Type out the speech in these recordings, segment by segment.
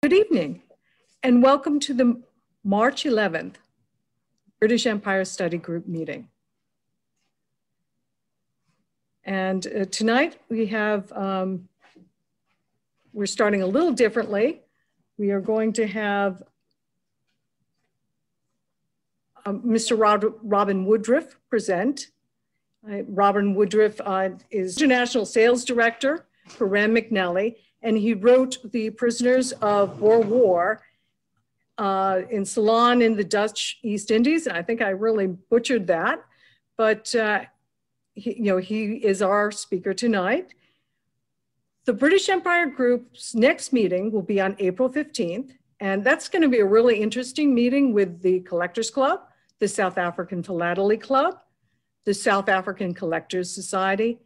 Good evening, and welcome to the March 11th British Empire Study Group meeting. And tonight we have, we're starting a little differently. We are going to have Mr. Robin Woodruff present. Robin Woodruff is International Sales Director for Vryemesselarey, and he wrote The Prisoners of Boer War in Ceylon in the Dutch East Indies. And I think I really butchered that, but he is our speaker tonight. The British Empire Group's next meeting will be on April 15th, and that's going to be a really interesting meeting with the Collectors Club, the South African Philately Club, the South African Collectors Society,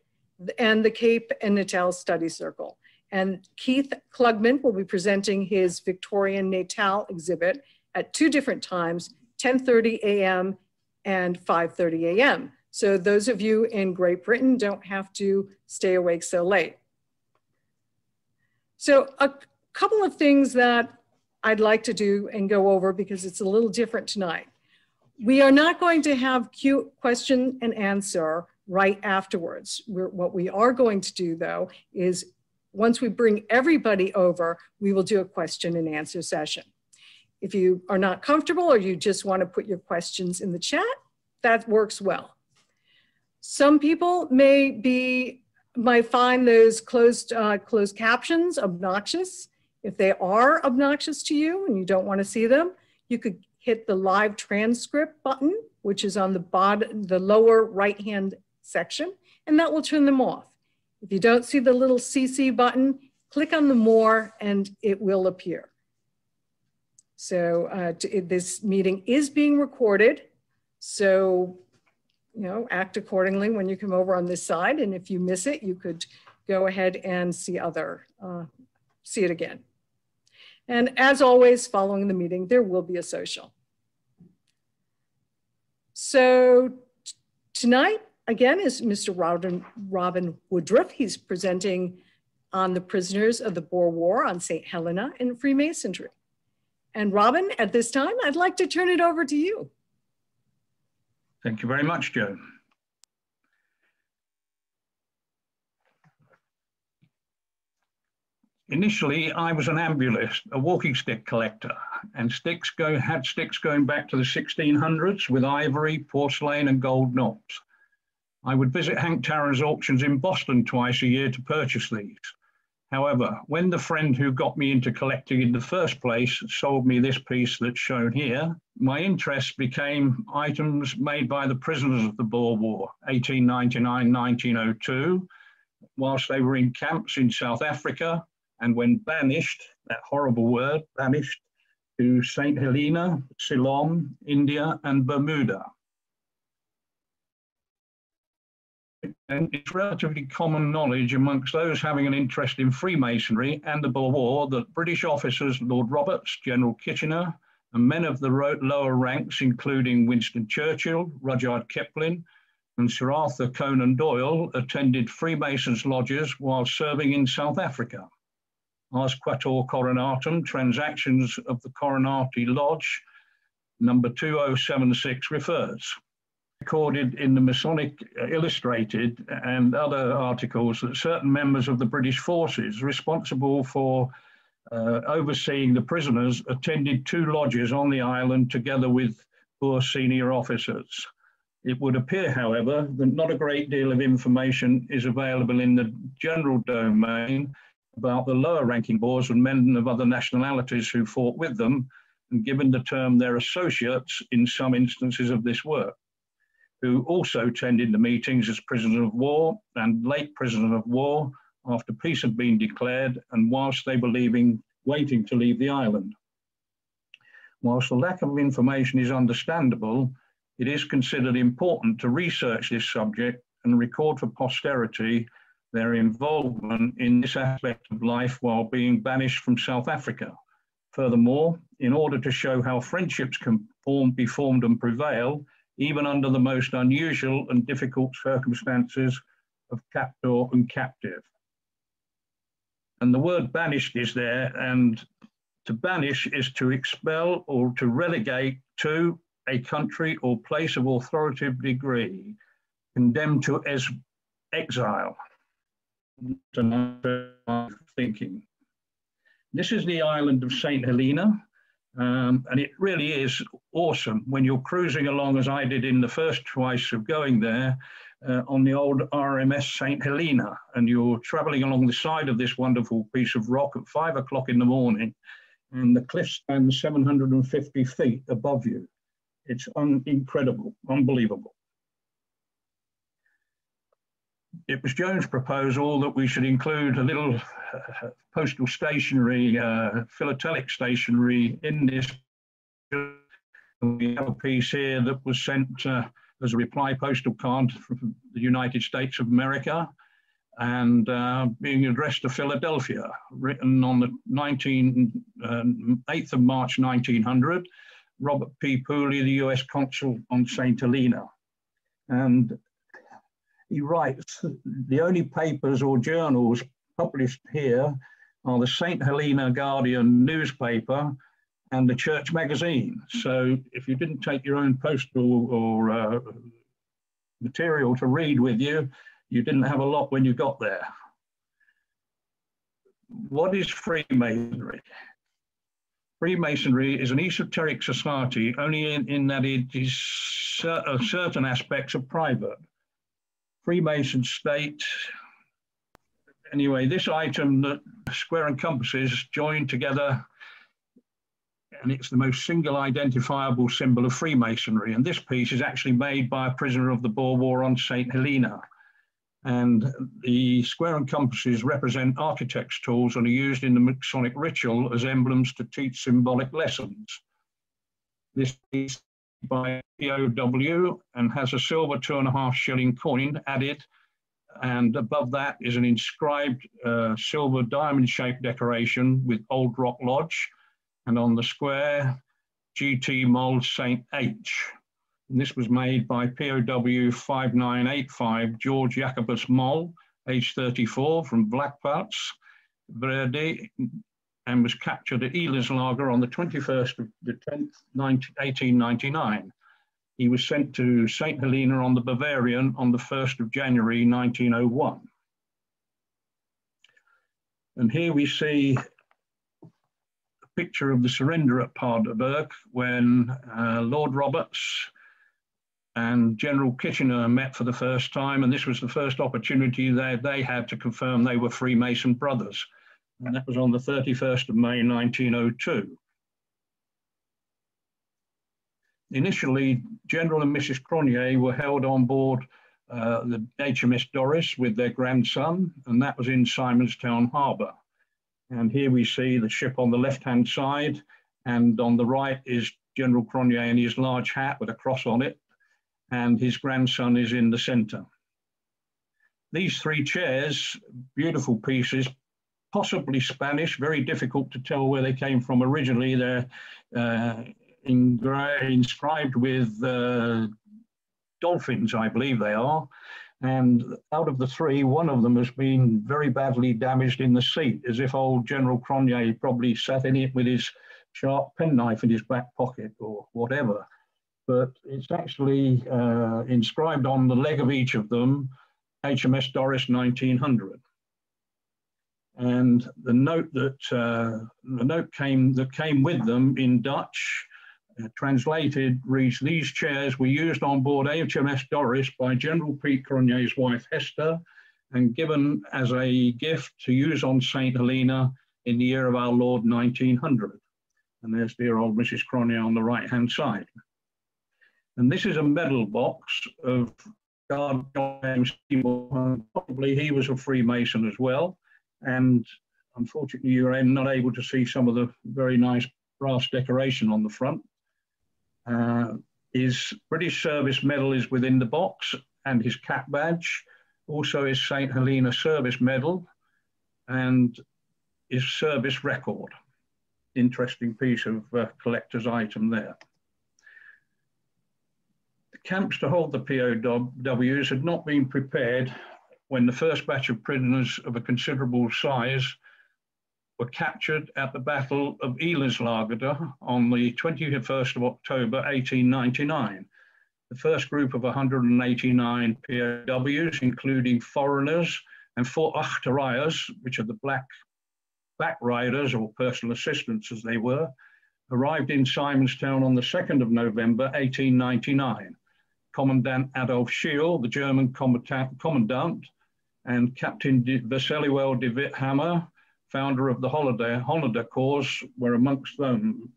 and the Cape and Natal Study Circle. And Keith Klugman will be presenting his Victorian Natal exhibit at two different times, 10:30 a.m. and 5:30 a.m. So those of you in Great Britain don't have to stay awake so late. So a couple of things that I'd like to do and go over because it's a little different tonight. We are not going to have question and answer right afterwards. What we are going to do though is once we bring everybody over, we will do a question and answer session. If you are not comfortable or you just want to put your questions in the chat, that works well. Some people might find those closed captions obnoxious. If they are obnoxious to you and you don't want to see them, you could hit the live transcript button, which is on the lower right-hand section, and that will turn them off. If you don't see the little CC button, click on the more and it will appear. So this meeting is being recorded. So, act accordingly when you come over on this side. And if you miss it, you could go ahead and see it again. And as always, following the meeting, there will be a social. So tonight, again, is Mr. Robin Woodruff. He's presenting on the prisoners of the Boer War on St. Helena in Freemasonry. And Robin, at this time, I'd like to turn it over to you. Thank you very much, Jo. Initially, I was an ambulist, a walking stick collector, and had sticks going back to the 1600s with ivory, porcelain, and gold knobs. I would visit Hank Tarrant's auctions in Boston twice a year to purchase these. However, when the friend who got me into collecting in the first place sold me this piece that's shown here, my interest became items made by the prisoners of the Boer War, 1899-1902, whilst they were in camps in South Africa, and when banished, that horrible word, banished, to St. Helena, Ceylon, India, and Bermuda. And it's relatively common knowledge amongst those having an interest in Freemasonry and the Boer War that British officers, Lord Roberts, General Kitchener, and men of the lower ranks, including Winston Churchill, Rudyard Kipling, and Sir Arthur Conan Doyle, attended Freemasons' lodges while serving in South Africa. Ars Quator Coronatum, Transactions of the Coronati Lodge, number 2076 refers. Recorded in the Masonic Illustrated and other articles that certain members of the British forces responsible for overseeing the prisoners attended two lodges on the island together with Boer senior officers. It would appear, however, that not a great deal of information is available in the general domain about the lower ranking Boers and men of other nationalities who fought with them, and given the term their associates in some instances of this work, who also attended the meetings as prisoners of war and late prisoners of war after peace had been declared and whilst they were waiting to leave the island. Whilst the lack of information is understandable, it is considered important to research this subject and record for posterity their involvement in this aspect of life while being banished from South Africa. Furthermore, in order to show how friendships can be formed and prevail, even under the most unusual and difficult circumstances of captor and captive. And the word banished is there, and To banish is to expel or to relegate to a country or place of authoritative degree, condemned to exile. Thinking. This is the island of St. Helena, and it really is awesome when you're cruising along, as I did in the first twice of going there, on the old RMS St. Helena, and you're traveling along the side of this wonderful piece of rock at 5 o'clock in the morning, and the cliff stands 750 feet above you. It's incredible, unbelievable. It was Jones' proposal that we should include a little postal stationery, philatelic stationery in this. We have a piece here that was sent as a reply postal card from the United States of America, and being addressed to Philadelphia, written on the 8th of March 1900, Robert P. Pooley, the US consul on St. Helena. And he writes, the only papers or journals published here are the St. Helena Guardian newspaper and the church magazine. So if you didn't take your own postal or material to read with you, you didn't have a lot when you got there. What is Freemasonry? Freemasonry is an esoteric society only in that it is certain aspects of private. Freemasons state, anyway, this item that square and compasses joined together, and it's the most single identifiable symbol of Freemasonry. And this piece is actually made by a prisoner of the Boer War on St. Helena. And the square and compasses represent architect's tools and are used in the Masonic ritual as emblems to teach symbolic lessons. This piece by POW and has a silver 2.5 shilling coin added, and above that is an inscribed silver diamond-shaped decoration with Old Rock Lodge, and on the square, GT Mold St. H. And this was made by POW 5985 George Jacobus Moll, age 34, from Blackplatz, Tweede, and was captured at Vryemesselarey on the 21st of the 10th, 1899. He was sent to St. Helena on the Bavarian on the 1st of January 1901. And here we see a picture of the surrender at Paardenburg when Lord Roberts and General Kitchener met for the first time, and this was the first opportunity that they had to confirm they were Freemason brothers. And that was on the 31st of May 1902. Initially, General and Mrs. Cronje were held on board the HMS Doris with their grandson, and that was in Simonstown Harbour. And here we see the ship on the left-hand side, and on the right is General Cronje in his large hat with a cross on it, and his grandson is in the centre. These 3 chairs, beautiful pieces, possibly Spanish, very difficult to tell where they came from originally. They're inscribed with dolphins, I believe they are. And out of the 3, one of them has been very badly damaged in the seat, as if old General Cronje probably sat in it with his sharp penknife in his back pocket or whatever. But it's actually inscribed on the leg of each of them, HMS Doris 1900. And the note that came with them in Dutch, translated, reads, "These chairs were used on board HMS Doris by General Pete Cronje's wife Hester, and given as a gift to use on St. Helena in the year of our Lord 1900. And there's dear old Mrs. Cronje on the right-hand side. And this is a medal box of Guard James Seymour. Probably he was a Freemason as well. And unfortunately, you're not able to see some of the very nice brass decoration on the front. His British Service Medal is within the box, and his cap badge, also his St. Helena Service Medal, and his service record. Interesting piece of collector's item there. The camps to hold the POWs had not been prepared when the first batch of prisoners of a considerable size were captured at the Battle of Vryemesselarey on the 21st of October 1899. The first group of 189 POWs, including foreigners and 4 achterrijers, which are the black back riders or personal assistants as they were, arrived in Simonstown on the 2nd of November 1899. Commandant Adolf Scheel, the German commandant, and Captain Vryemesselarey de Witthammer, founder of the Hollander Corps, were amongst them.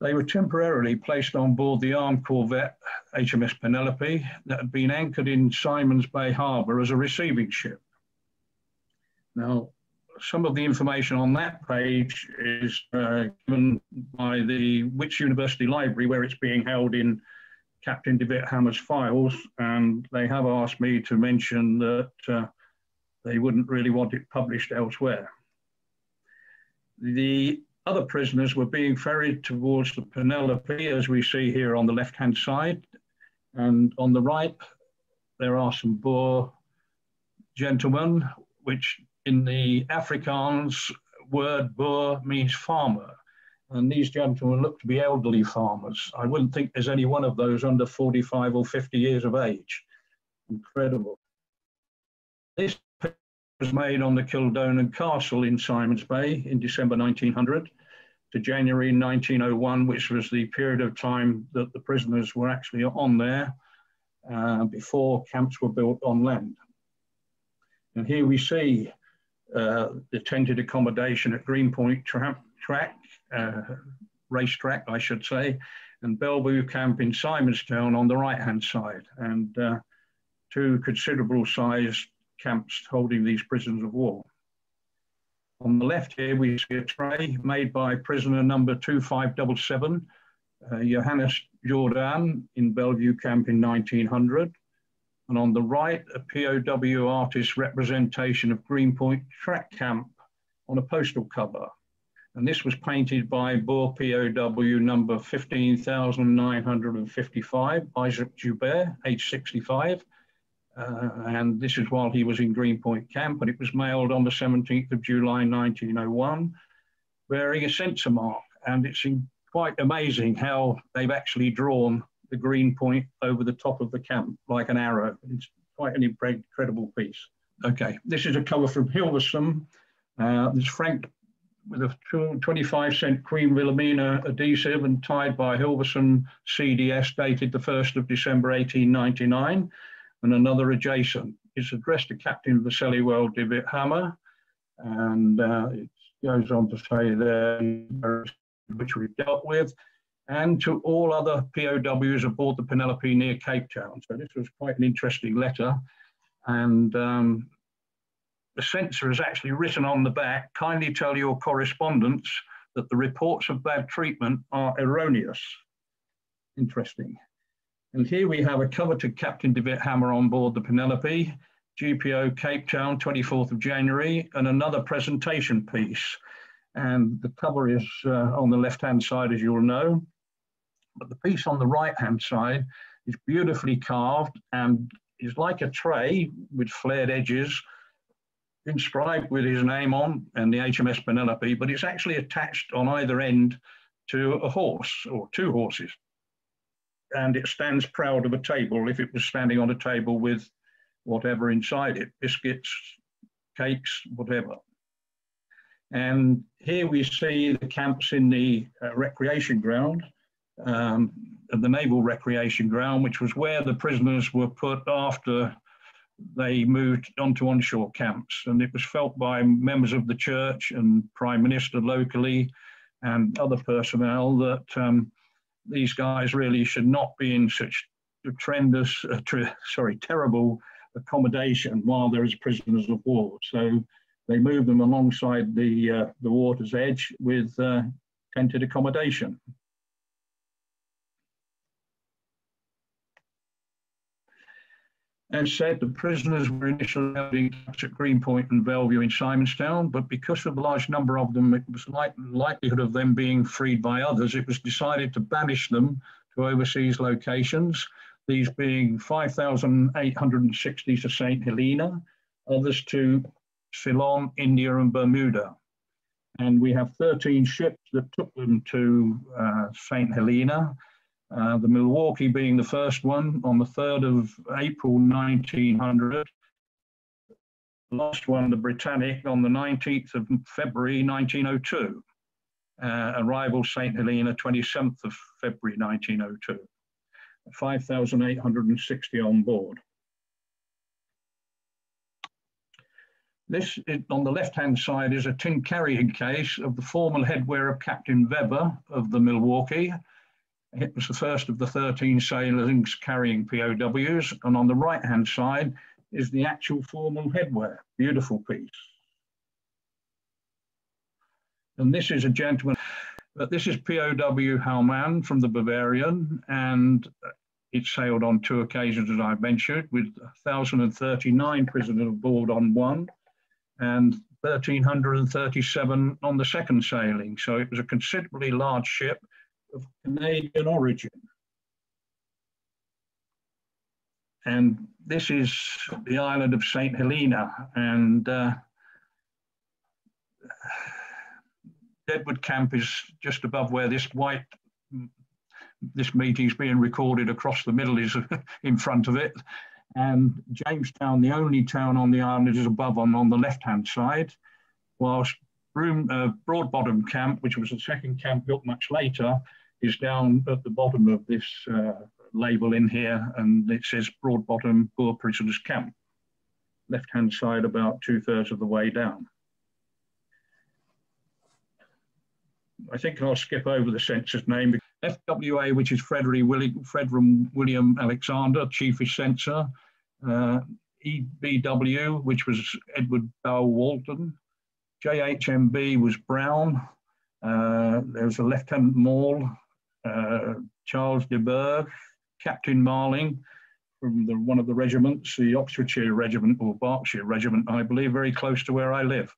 They were temporarily placed on board the armed corvette HMS Penelope that had been anchored in Simons Bay Harbour as a receiving ship. Now, some of the information on that page is given by the Wits University Library, where it's being held in Captain de Witthammer's files, and they have asked me to mention that they wouldn't really want it published elsewhere. The other prisoners were being ferried towards the Penelope, as we see here on the left-hand side, and on the right there are some Boer gentlemen, which in the Afrikaans word Boer means farmer. And these gentlemen look to be elderly farmers. I wouldn't think there's any one of those under 45 or 50 years of age. Incredible. This was made on the Gedurende Castle in Simons Bay in December 1900 to January 1901, which was the period of time that the prisoners were actually on there before camps were built on land. And here we see the tented accommodation at Greenpoint racetrack, I should say, and Bellevue Camp in Simonstown on the right-hand side, and 2 considerable sized camps holding these prisoners of war. On the left here, we see a tray made by prisoner number 2577, Johannes Jordan in Bellevue Camp in 1900. And on the right, a POW artist representation of Greenpoint Track Camp on a postal cover. And this was painted by Boer POW number 15,955, Isaac Joubert, age 65. And this is while he was in Greenpoint Camp, and it was mailed on the 17th of July, 1901, bearing a censor mark. And it's quite amazing how they've actually drawn the green point over the top of the camp like an arrow. It's quite an incredible piece. Okay, this is a cover from Hilversum. It's franked with a 25-cent Queen Wilhelmina adhesive and tied by Hilversum CDS dated the 1st of December 1899, and another adjacent. It's addressed to Captain Vryemesselarey de Witthammer, and it goes on to say there, which we've dealt with, and to all other POWs aboard the Penelope near Cape Town. So this was quite an interesting letter. And the censor has actually written on the back, kindly tell your correspondents that the reports of bad treatment are erroneous. Interesting. And here we have a cover to Captain de Witthammer on board the Penelope, GPO Cape Town, 24th of January, and another presentation piece. And the cover is on the left-hand side, as you'll know. But the piece on the right-hand side is beautifully carved and is like a tray with flared edges, inscribed with his name on and the HMS Penelope, but it's actually attached on either end to a horse or 2 horses. And it stands proud of a table, if it was standing on a table with whatever inside it, biscuits, cakes, whatever. And here we see the camps in the recreation ground, the Naval Recreation Ground, which was where the prisoners were put after they moved onto onshore camps. And it was felt by members of the church and Prime Minister locally and other personnel that these guys really should not be in such terrible accommodation while there is prisoners of war. So they moved them alongside the water's edge with tented accommodation. As said, the prisoners were initially held in camps at Greenpoint and Bellevue in Simonstown, but because of the large number of them, it was likelihood of them being freed by others, it was decided to banish them to overseas locations, these being 5,860 to St. Helena, others to Ceylon, India, and Bermuda. And we have 13 ships that took them to St. Helena, the Milwaukee being the first one on the 3rd of April 1900. The last one, the Britannic, on the 19th of February 1902. Arrival St. Helena, 27th of February 1902. 5,860 on board. This, on the left-hand side, is a tin carrying case of the formal headwear of Captain Weber of the Milwaukee. It was the first of the 13 sailings carrying POWs, and on the right-hand side is the actual formal headwear. Beautiful piece. And this is a gentleman, but this is POW Haumann from the Bavarian, and it sailed on 2 occasions, as I mentioned, with 1,039 prisoners aboard on one, and 1,337 on the second sailing. So it was a considerably large ship of Canadian origin. And this is the island of St. Helena, and Deadwood Camp is just above where this meeting is being recorded. Across the middle is in front of it. And Jamestown, the only town on the island, is above on the left-hand side, whilst Broadbottom Camp, which was the second camp built much later, is down at the bottom of this label in here, and it says Broadbottom Boer Prisoners Camp. Left-hand side about 2/3 of the way down. I think I'll skip over the censor's name. FWA, which is Frederick William Alexander, Chief Censor. EBW, which was Edward Bowell Walton. JHMB was Brown. There was a Lieutenant Maul, Charles de Burgh, Captain Marling from one of the regiments, the Oxfordshire Regiment or Berkshire Regiment, I believe, very close to where I live.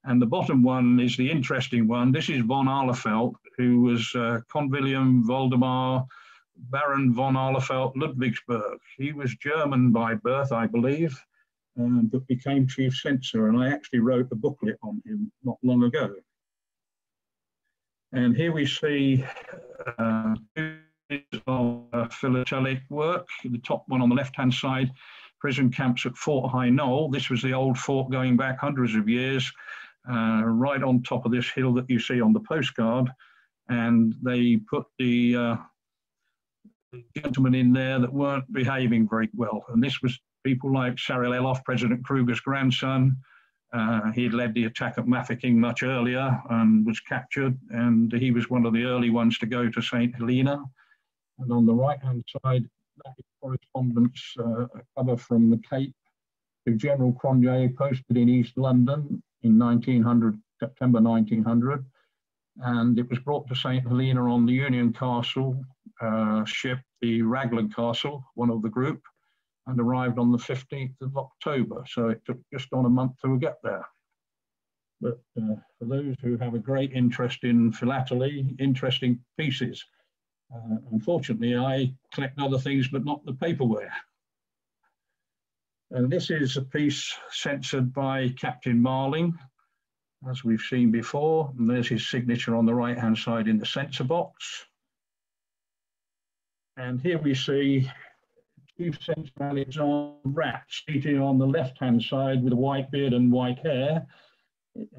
And the bottom one is the interesting one. This is von Ahlefeldt, who was Convilium Voldemar Baron von Ahlefeldt Ludwigsburg. He was German by birth, I believe, but became Chief Censor. And I actually wrote a booklet on him not long ago. And here we see two pieces of philatelic work. The top one on the left-hand side, prison camps at Fort High Knoll. This was the old fort going back hundreds of years, right on top of this hill that you see on the postcard. And they put the gentlemen in there that weren't behaving very well. And this was people like Cyril Eloff, President Kruger's grandson. He had led the attack at Mafeking much earlier and was captured. And he was one of the early ones to go to St. Helena. And on the right-hand side, that is correspondence, a cover from the Cape to General Cronje, posted in East London in September 1900. And it was brought to St. Helena on the Union Castle ship, the Raglan Castle, one of the group, and arrived on the 15th of October. So it took just on a month to get there. But for those who have a great interest in philately, interesting pieces. Unfortunately, I collect other things, but not the paperware. And this is a piece censored by Captain Marling, as we've seen before. And there's his signature on the right-hand side in the censor box. And here we see Chief Censor Alexander Rat seated on the left-hand side with a white beard and white hair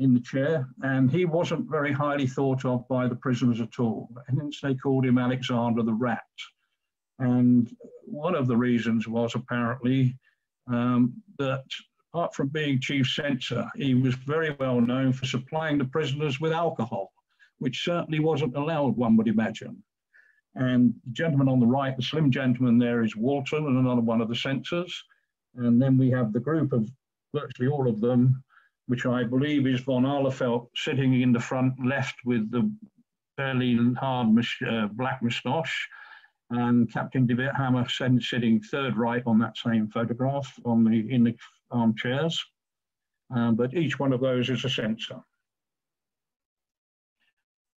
in the chair. And he wasn't very highly thought of by the prisoners at all. Hence they called him Alexander the Rat. And one of the reasons was apparently that apart from being Chief Censor, he was very well known for supplying the prisoners with alcohol, which certainly wasn't allowed, one would imagine. And the gentleman on the right, the slim gentleman there, is Walton, and another one of the censors. And then we have the group of virtually all of them, which I believe is von Ahlefeldt sitting in the front left with the fairly hard black moustache, and Captain de Witthammer sitting third right on that same photograph in the armchairs. But each one of those is a censor.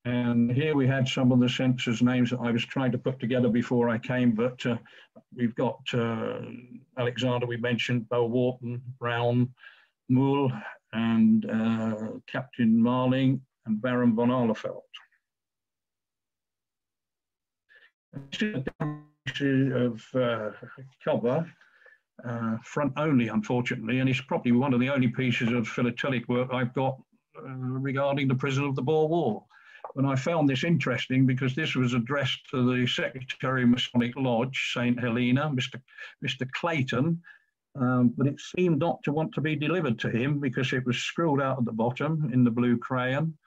And here we had some of the censors' names that I was trying to put together before I came, but we've got Alexander, we mentioned, Bow Wharton, Brown, Moule, and Captain Marling and Baron von Ahlefeld. This is of cover, front only, unfortunately, and it's probably one of the only pieces of philatelic work I've got regarding the prisoner of the Boer War. And I found this interesting because this was addressed to the Secretary of Masonic Lodge, St. Helena, Mr. Clayton, but it seemed not to want to be delivered to him because it was scrawled out at the bottom in the blue crayon.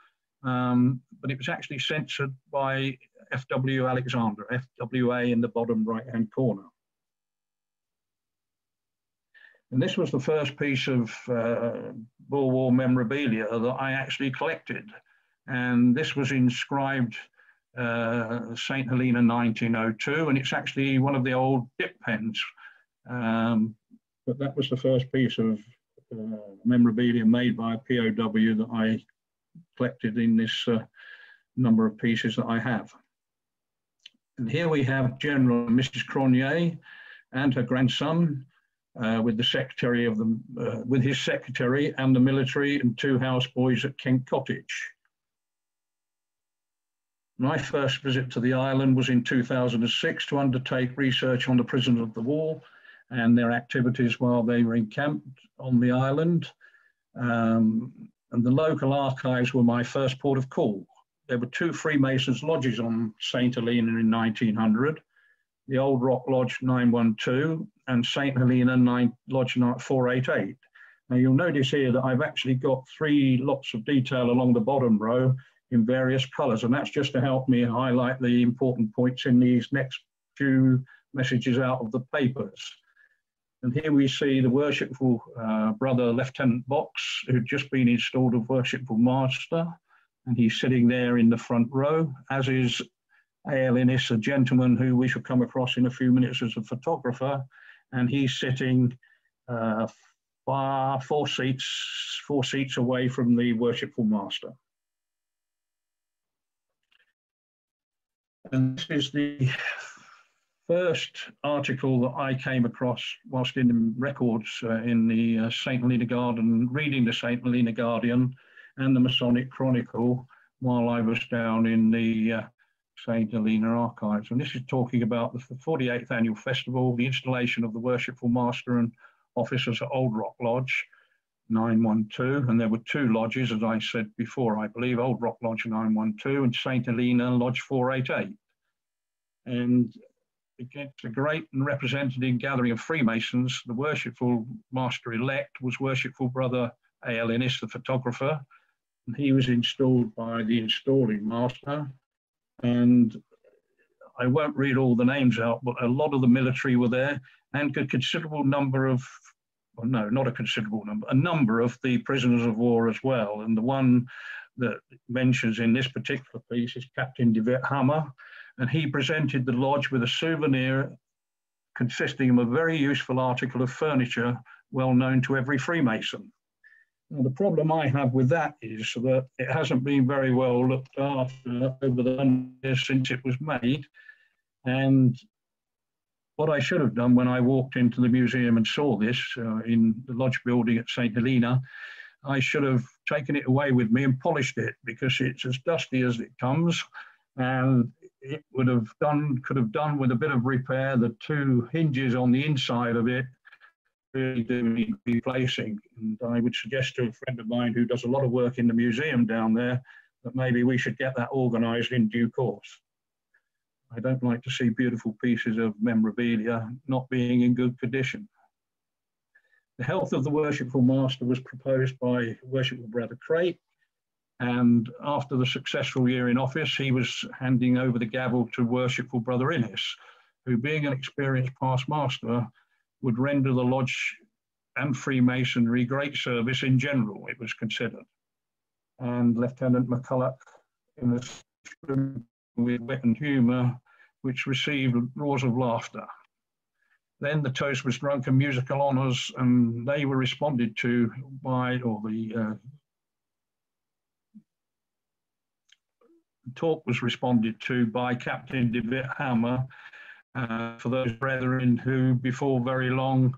But it was actually censored by F.W. Alexander, FWA in the bottom right-hand corner. And this was the first piece of Boer War memorabilia that I actually collected. And this was inscribed St. Helena 1902, and it's actually one of the old dip pens. But that was the first piece of memorabilia made by a POW that I collected in this number of pieces that I have. And here we have General Mrs. Cronje and her grandson with the secretary of the, with his secretary and the military and two houseboys at Kent Cottage. My first visit to the island was in 2006 to undertake research on the prisoners of the war and their activities while they were encamped on the island. And the local archives were my first port of call. There were two Freemasons lodges on St. Helena in 1900, the Old Rock Lodge 912 and St. Helena Lodge 488. Now you'll notice here that I've actually got three lots of detail along the bottom row in various colours, and that's just to help me highlight the important points in these next few messages out of the papers. And here we see the Worshipful Brother Lieutenant Box, who'd just been installed as Worshipful Master, and he's sitting there in the front row, as is A.L. Innes, a gentleman who we shall come across in a few minutes as a photographer, and he's sitting four seats away from the Worshipful Master. And this is the first article that I came across whilst in records in the St. Helena Guardian, reading the St. Helena Guardian and the Masonic Chronicle while I was down in the St. Helena archives. And this is talking about the 48th annual festival, the installation of the Worshipful Master and officers at Old Rock Lodge 912. And there were two lodges, as I said before, I believe, Old Rock Lodge 912 and St. Helena Lodge 488. And against a great and representative gathering of Freemasons, the Worshipful Master-elect was Worshipful Brother A.L. Innes, the photographer. And he was installed by the installing master. And I won't read all the names out, but a lot of the military were there, and a considerable number of, well, no, not a considerable number, a number of the prisoners of war as well. And the one that mentions in this particular piece is Captain de Witt Hammer, and he presented the lodge with a souvenir consisting of a very useful article of furniture well known to every Freemason. Now, the problem I have with that is that it hasn't been very well looked after over the years since it was made. And what I should have done when I walked into the museum and saw this in the lodge building at St. Helena, I should have taken it away with me and polished it, because it's as dusty as it comes, and it would have done, could have done with a bit of repair. The two hinges on the inside of it really do need replacing. And I would suggest to a friend of mine who does a lot of work in the museum down there that maybe we should get that organised in due course. I don't like to see beautiful pieces of memorabilia not being in good condition. The health of the Worshipful Master was proposed by Worshipful Brother Crate, and after the successful year in office, he was handing over the gavel to Worshipful Brother Innes, who, being an experienced past master, would render the lodge and Freemasonry great service in general, it was considered. And Lieutenant McCulloch, in the with wit and humour, which received roars of laughter. Then the toast was drunk and musical honours, and they were responded to by, or the talk was responded to by Captain de Witt Hammer, for those brethren who before very long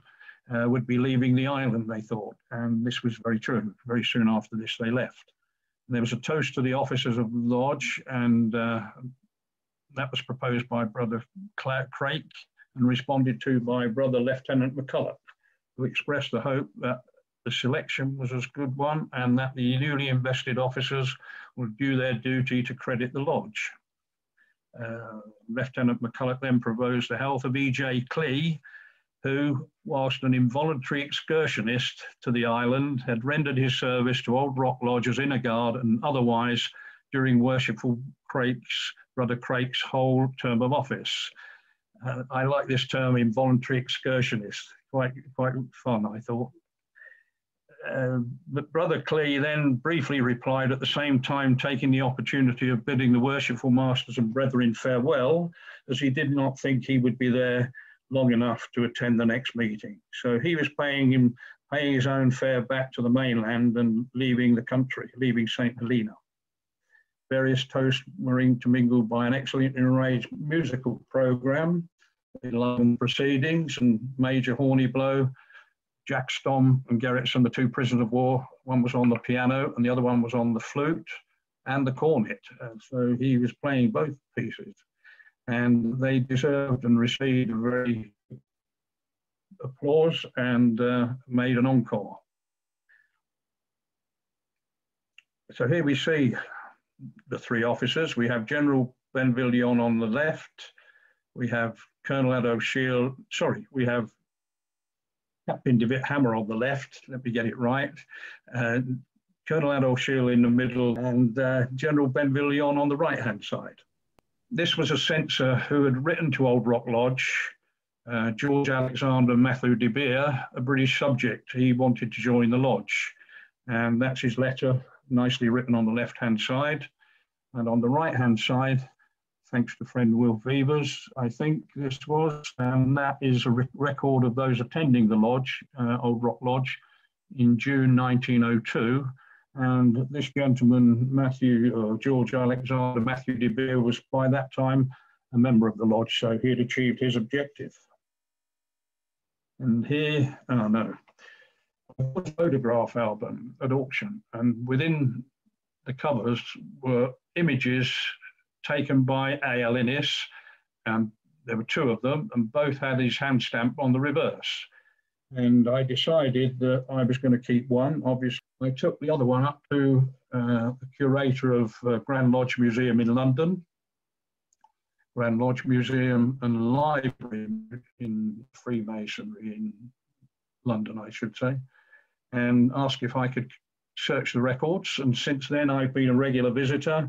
would be leaving the island, they thought. And this was very true. Very soon after this, they left. There was a toast to the officers of the lodge, and that was proposed by Brother Craik and responded to by Brother Lieutenant McCulloch, who expressed the hope that the selection was a good one and that the newly invested officers would do their duty to credit the lodge. Lieutenant McCulloch then proposed the health of E.J. Clee, who, whilst an involuntary excursionist to the island, had rendered his service to Old Rock Lodge as inner guard and otherwise during Worshipful Brother Craik's whole term of office. I like this term, involuntary excursionist, quite fun, I thought. But Brother Clee then briefly replied, at the same time taking the opportunity of bidding the worshipful masters and brethren farewell, as he did not think he would be there long enough to attend the next meeting. So he was paying his own fare back to the mainland and leaving the country, leaving St. Helena. Various toasts were intermingled by an excellent enraged musical programme, long proceedings, and Major Horniblow, Jack Stom and Gerritsen, the two prisoners of war. One was on the piano and the other one was on the flute and the cornet. So he was playing both pieces. And they deserved and received a very applause and made an encore. So here we see the three officers. We have General Benvillion on the left. We have Colonel Ad O'Shiel, we have Captain DeWitt Hammer on the left, let me get it right. Colonel Ad O'Shiel in the middle and General Benvillion on the right-hand side. This was a censor who had written to Old Rock Lodge, George Alexander Matthew de Beer, a British subject. He wanted to join the lodge. And that's his letter, nicely written on the left-hand side. And on the right-hand side, thanks to friend Will Vevers, I think this was, and that is a record of those attending the lodge, Old Rock Lodge, in June 1902. And this gentleman, George Alexander Matthew de Beer, was by that time a member of the lodge, so he had achieved his objective. And here, a photograph album at auction, and within the covers were images taken by A.L. Innes, and there were two of them, and both had his hand stamp on the reverse. And I decided that I was going to keep one. Obviously, I took the other one up to the curator of Grand Lodge Museum in London, Grand Lodge Museum and Library in Freemasonry in London, I should say, and asked if I could search the records. And since then, I've been a regular visitor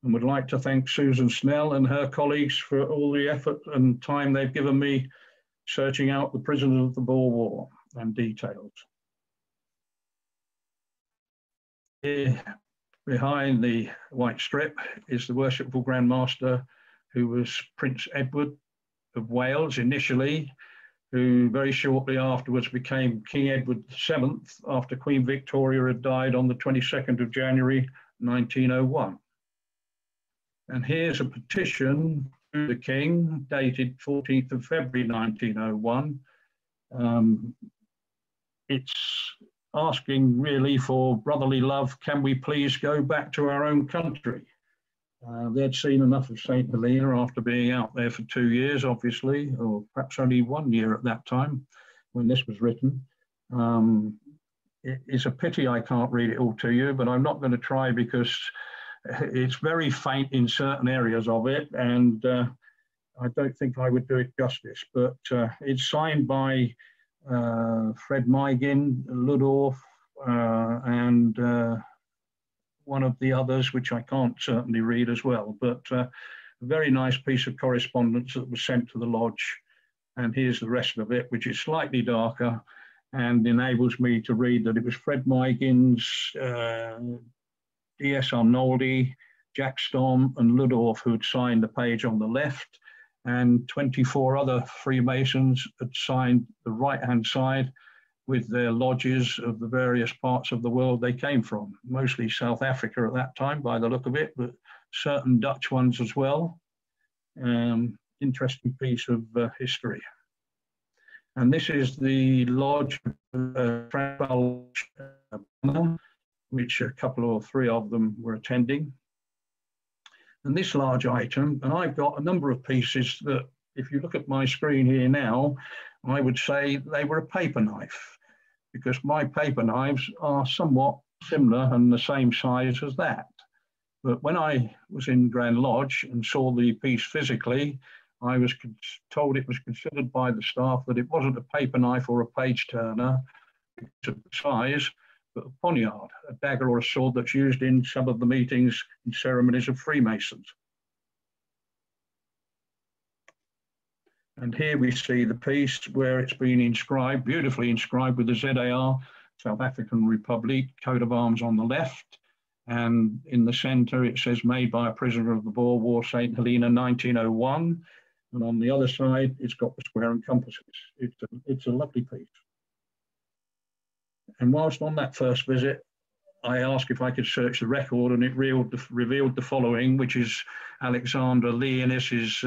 and would like to thank Susan Snell and her colleagues for all the effort and time they've given me searching out the prisoners of the Boer War and details. Here behind the white strip is the Worshipful Grand Master, who was Prince Edward of Wales initially, who very shortly afterwards became King Edward VII after Queen Victoria had died on the 22nd of January 1901. And here's a petition to the King dated 14th of February 1901. It's asking really for brotherly love. Can we please go back to our own country? They'd seen enough of St. Helena after being out there for 2 years, obviously, or perhaps only 1 year at that time when this was written. It's a pity I can't read it all to you, but I'm not going to try because it's very faint in certain areas of it, and I don't think I would do it justice. But it's signed by Fred Mygin, Ludorf, and one of the others, which I can't certainly read as well, but a very nice piece of correspondence that was sent to the lodge. And here's the rest of it, which is slightly darker and enables me to read that it was Fred Mygin's, D.S. Arnoldi, Jack Stom and Ludorf who had signed the page on the left, and 24 other Freemasons had signed the right-hand side with their lodges of the various parts of the world they came from, mostly South Africa at that time by the look of it, but certain Dutch ones as well. Interesting piece of history. And this is the lodge, which a couple or three of them were attending. And this large item, and I've got a number of pieces that, if you look at my screen here now, I would say they were a paper knife, because my paper knives are somewhat similar and the same size as that. But when I was in Grand Lodge and saw the piece physically, I was told it was considered by the staff that it wasn't a paper knife or a page turner because of the size, but a poniard, a dagger or a sword that's used in some of the meetings and ceremonies of Freemasons. And here we see the piece where it's been inscribed, beautifully inscribed with the ZAR, South African Republic, coat of arms on the left. And in the centre, it says made by a prisoner of the Boer War, St. Helena, 1901. And on the other side, it's got the square and compasses. It's a lovely piece. And whilst on that first visit, I asked if I could search the record, and it revealed the following, which is Alexander Leonis's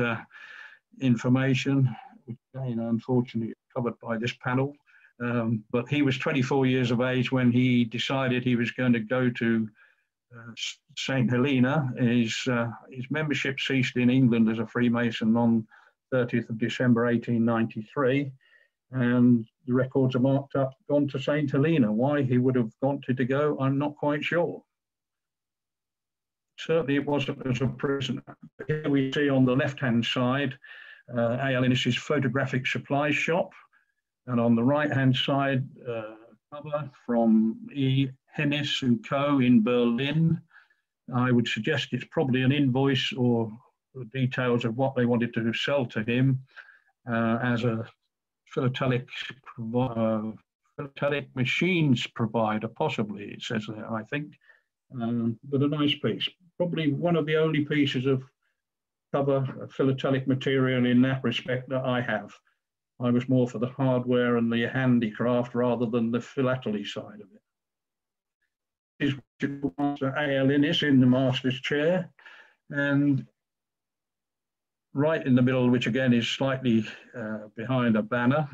information, which again, unfortunately, is covered by this panel. But he was 24 years of age when he decided he was going to go to St. Helena. His membership ceased in England as a Freemason on 30th of December 1893, and the records are marked up, gone to St. Helena. Why he would have wanted to go, I'm not quite sure. Certainly it wasn't as a prisoner. Here we see on the left-hand side, A.L. Innes's photographic supply shop, and on the right-hand side, cover from E. Hennis and Co. in Berlin. I would suggest it's probably an invoice or details of what they wanted to sell to him as a philatelic machines provider, possibly, it says there, I think. But a nice piece. Probably one of the only pieces of cover philatelic material in that respect that I have. I was more for the hardware and the handicraft rather than the philately side of it. Is Master A.L. Innes in the Master's chair, and right in the middle, which again is slightly behind a banner,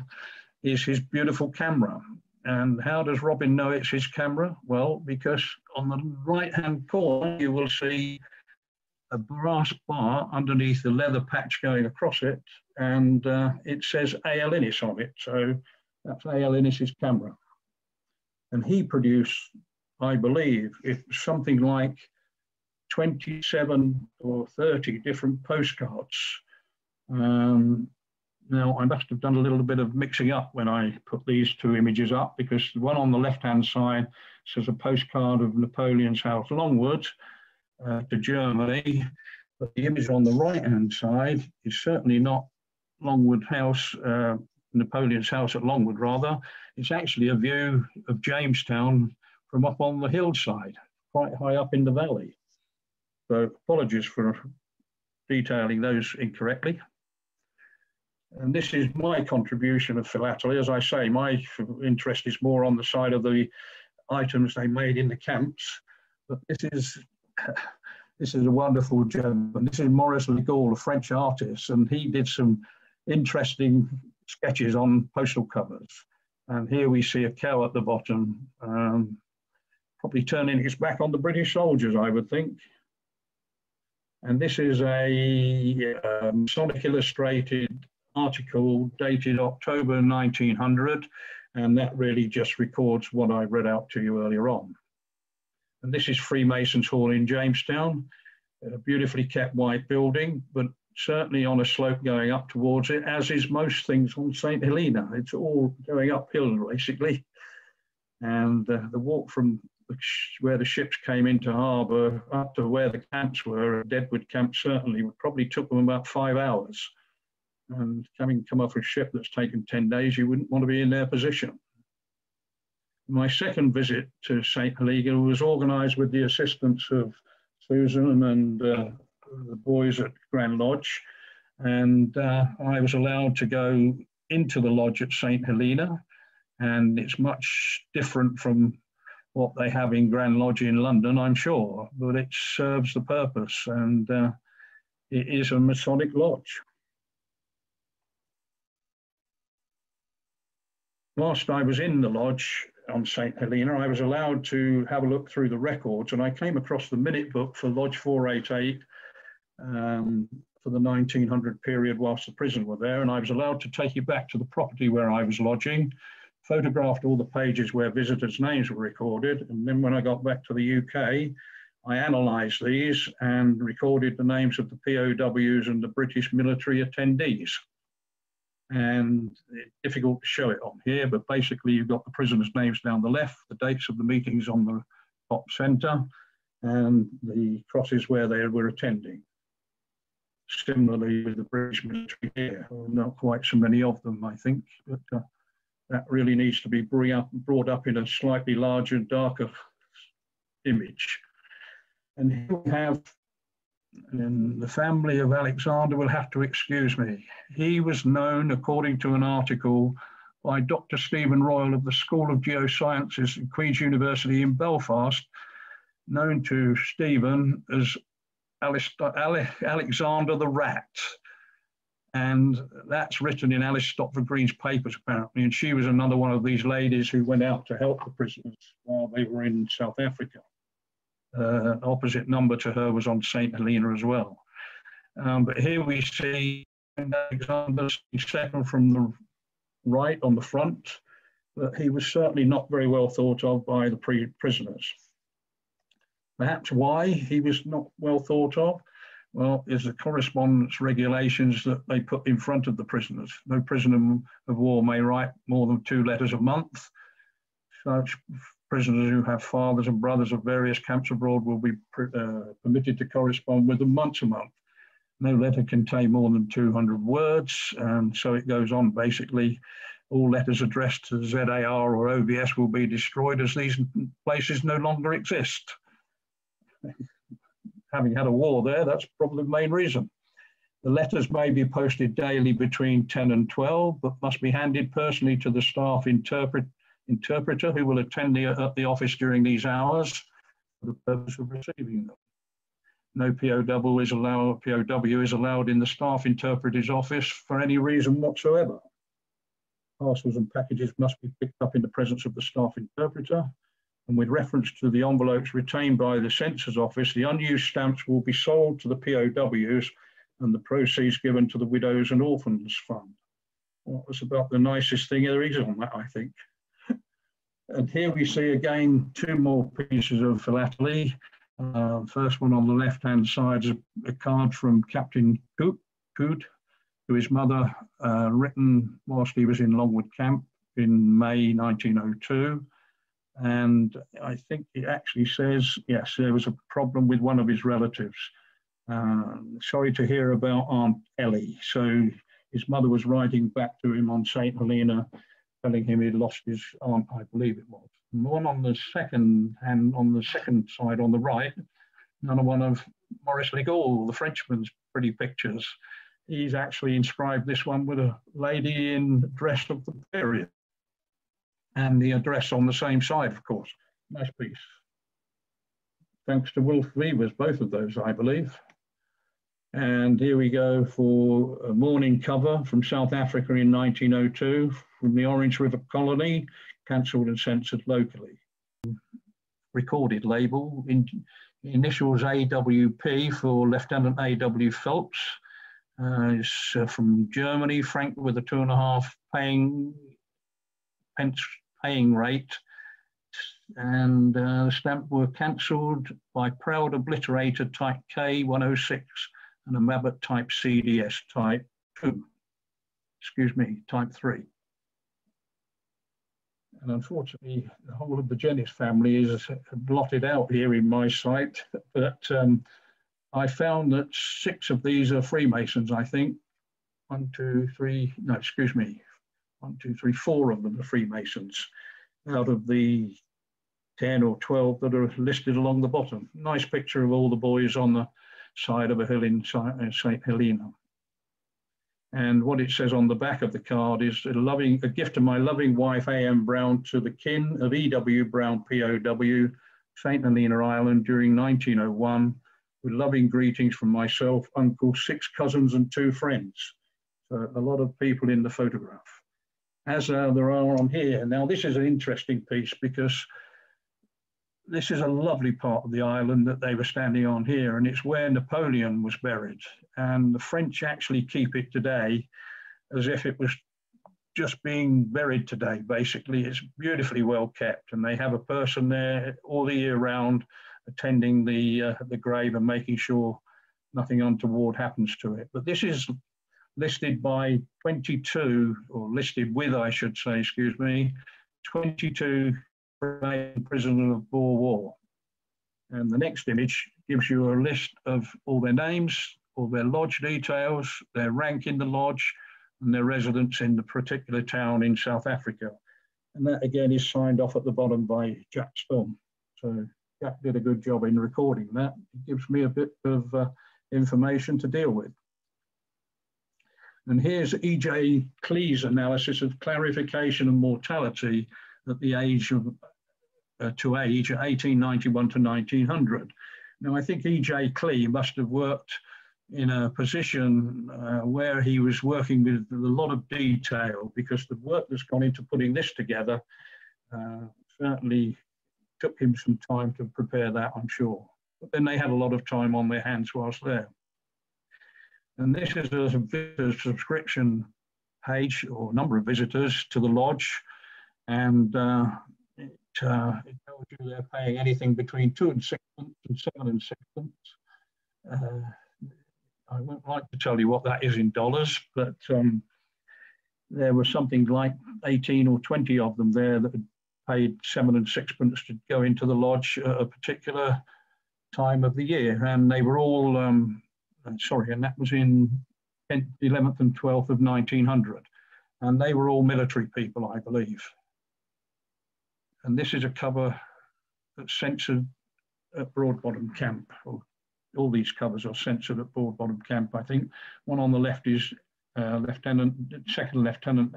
is his beautiful camera. And how does Robin know it's his camera? Well, because on the right-hand corner, you will see a brass bar underneath the leather patch going across it, and it says A.L. Innes on it. So that's A.L. Innes's camera. And he produced, I believe, it's something like 27 or 30 different postcards. Now, I must have done a little bit of mixing up when I put these two images up, because the one on the left-hand side says a postcard of Napoleon's house, Longwood, to Germany. But the image on the right-hand side is certainly not Longwood House, Napoleon's house at Longwood, rather. It's actually a view of Jamestown from up on the hillside, quite high up in the valley. So apologies for detailing those incorrectly. And this is my contribution of philately. As I say, my interest is more on the side of the items they made in the camps. But this is a wonderful gentleman. This is Maurice Legault, a French artist, and he did some interesting sketches on postal covers. And here we see a cow at the bottom, probably turning its back on the British soldiers, I would think. And this is a Masonic Illustrated article dated October 1900, and that really just records what I read out to you earlier on. And this is Freemasons Hall in Jamestown, a beautifully kept white building, but certainly on a slope going up towards it, as is most things on St. Helena. It's all going uphill, basically. And the walk from where the ships came into harbour up to where the camps were, Deadwood Camp certainly, probably took them about 5 hours. And come off a ship that's taken 10 days, you wouldn't want to be in their position. My second visit to St. Helena was organised with the assistance of Susan and the boys at Grand Lodge. And I was allowed to go into the lodge at St. Helena. And it's much different from what they have in Grand Lodge in London, I'm sure, but it serves the purpose, and it is a Masonic lodge. whilst I was in the lodge on St. Helena, I was allowed to have a look through the records, and I came across the minute book for Lodge 488 for the 1900 period whilst the prison were there, and I was allowed to take it back to the property where I was lodging, photographed all the pages where visitors' names were recorded, and then when I got back to the UK, I analysed these and recorded the names of the POWs and the British military attendees. And it's difficult to show it on here, but basically you've got the prisoners' names down the left, the dates of the meetings on the top centre, and the crosses where they were attending. Similarly with the British military here, not quite so many of them, I think, but that really needs to be brought up in a slightly larger, darker image. And here we have, and the family of Alexander will have to excuse me. He was known, according to an article by Dr. Stephen Royal of the School of Geosciences at Queen's University in Belfast, known to Stephen as Alexander the Rat. And that's written in Alice Stopford Green's papers, apparently. And she was another one of these ladies who went out to help the prisoners while they were in South Africa. Opposite number to her was on St. Helena as well. But here we see Alexander second from the right on the front, but he was certainly not very well thought of by the prisoners. Perhaps why he was not well thought of? Well, is the correspondence regulations that they put in front of the prisoners. No prisoner of war may write more than 2 letters a month. Such prisoners who have fathers and brothers of various camps abroad will be permitted to correspond with them once a month. No letter contain more than 200 words, and so it goes on. Basically, all letters addressed to ZAR or OBS will be destroyed as these places no longer exist. Having had a war there, that's probably the main reason. The letters may be posted daily between 10 and 12, but must be handed personally to the staff interpreter who will attend at the office during these hours for the purpose of receiving them. No POW is allowed in the staff interpreter's office for any reason whatsoever. Parcels and packages must be picked up in the presence of the staff interpreter. And with reference to the envelopes retained by the censor's office, the unused stamps will be sold to the POWs and the proceeds given to the Widows and Orphans Fund. Well, that's about the nicest thing there is on that, I think. And here we see again 2 more pieces of philately. First one on the left-hand side is a card from Captain Coot to his mother, written whilst he was in Longwood Camp in May 1902. And I think it actually says, yes, there was a problem with one of his relatives. Sorry to hear about Aunt Ellie. So his mother was writing back to him on St. Helena, telling him he'd lost his aunt, I believe it was. And the one on the second side on the right, another one of Maurice Legault, the Frenchman's pretty pictures. He's actually inscribed this one with a lady in dress of the period. And the address on the same side, of course. Nice piece. Thanks to Wolf Weavers, both of those, I believe. And here we go for a morning cover from South Africa in 1902, from the Orange River Colony, cancelled and censored locally. Recorded label, initials AWP for Lieutenant A.W. Phelps. Is from Germany, Frank with a 2.5 pence paying rate, and the stamp were cancelled by Proud Obliterator type K106 and a Mabbott type CDS type 2, type 3. And unfortunately, the whole of the Jennings family is blotted out here in my site, but I found that 6 of these are Freemasons, I think. 4 of them are Freemasons out of the 10 or 12 that are listed along the bottom. Nice picture of all the boys on the side of a hill in St. Helena. And what it says on the back of the card is a gift to my loving wife, A.M. Brown, to the kin of E.W. Brown, POW, St. Helena Island during 1901, with loving greetings from myself, uncle, 6 cousins and 2 friends. So a lot of people in the photograph. as there are on here. Now, this is an interesting piece because this is a lovely part of the island that they were standing on here, and it's where Napoleon was buried. And the French actually keep it today as if it was just being buried today, basically. It's beautifully well kept, and they have a person there all the year round attending the grave and making sure nothing untoward happens to it. But this is listed by 22, or listed with, I should say, excuse me, 22 prisoners of Boer War. And the next image gives you a list of all their names, all their lodge details, their rank in the lodge, and their residence in the particular town in South Africa. And that again is signed off at the bottom by Jack Storm. So Jack did a good job in recording that. It gives me a bit of information to deal with. And here's E.J. Klee's analysis of clarification and mortality at the age of, to age, 1891 to 1900. Now, I think E.J. Klee must have worked in a position where he was working with a lot of detail, because the work that's gone into putting this together certainly took him some time to prepare that, I'm sure. But then they had a lot of time on their hands whilst there. And this is a visitor subscription page, or number of visitors to the lodge. And it tells you they're paying anything between 2 and 6 pence and 7 and 6 pence. I won't like to tell you what that is in dollars, but there were something like 18 or 20 of them there that had paid 7 and 6 pence to go into the lodge at a particular time of the year. And they were all, and that was in 11th and 12th of 1900. And they were all military people, I believe. And this is a cover that's censored at Broadbottom Camp. All these covers are censored at Broadbottom Camp, I think. One on the left is Second Lieutenant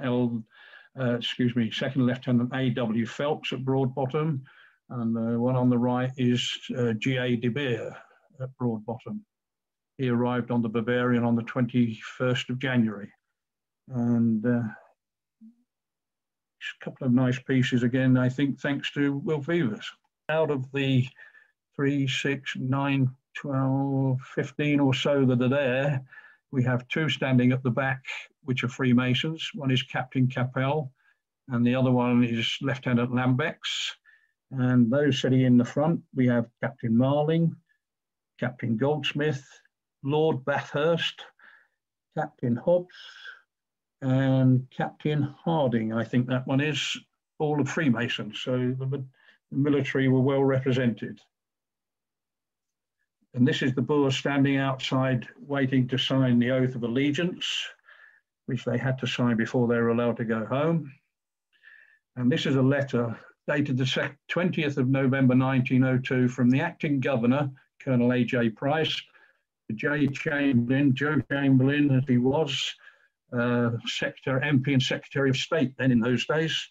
A.W. Phelps at Broadbottom, and one on the right is G.A. De Beer at Broadbottom. He arrived on the Bavarian on the 21st of January. And a couple of nice pieces again, I think, thanks to Will Vivers. Out of the 3, 6, 9, 12, 15 or so that are there, we have 2 standing at the back, which are Freemasons. One is Captain Capel, and the other one is Lieutenant Lambex. And those sitting in the front, we have Captain Marling, Captain Goldsmith, Lord Bathurst, Captain Hobbs, and Captain Harding. I think that one is, all of Freemasons. So the military were well represented. And this is the Boers standing outside waiting to sign the oath of allegiance, which they had to sign before they were allowed to go home. And this is a letter dated the 20th of November 1902 from the acting governor, Colonel A.J. Price, to Joe Chamberlain, as he was, MP and Secretary of State then in those days.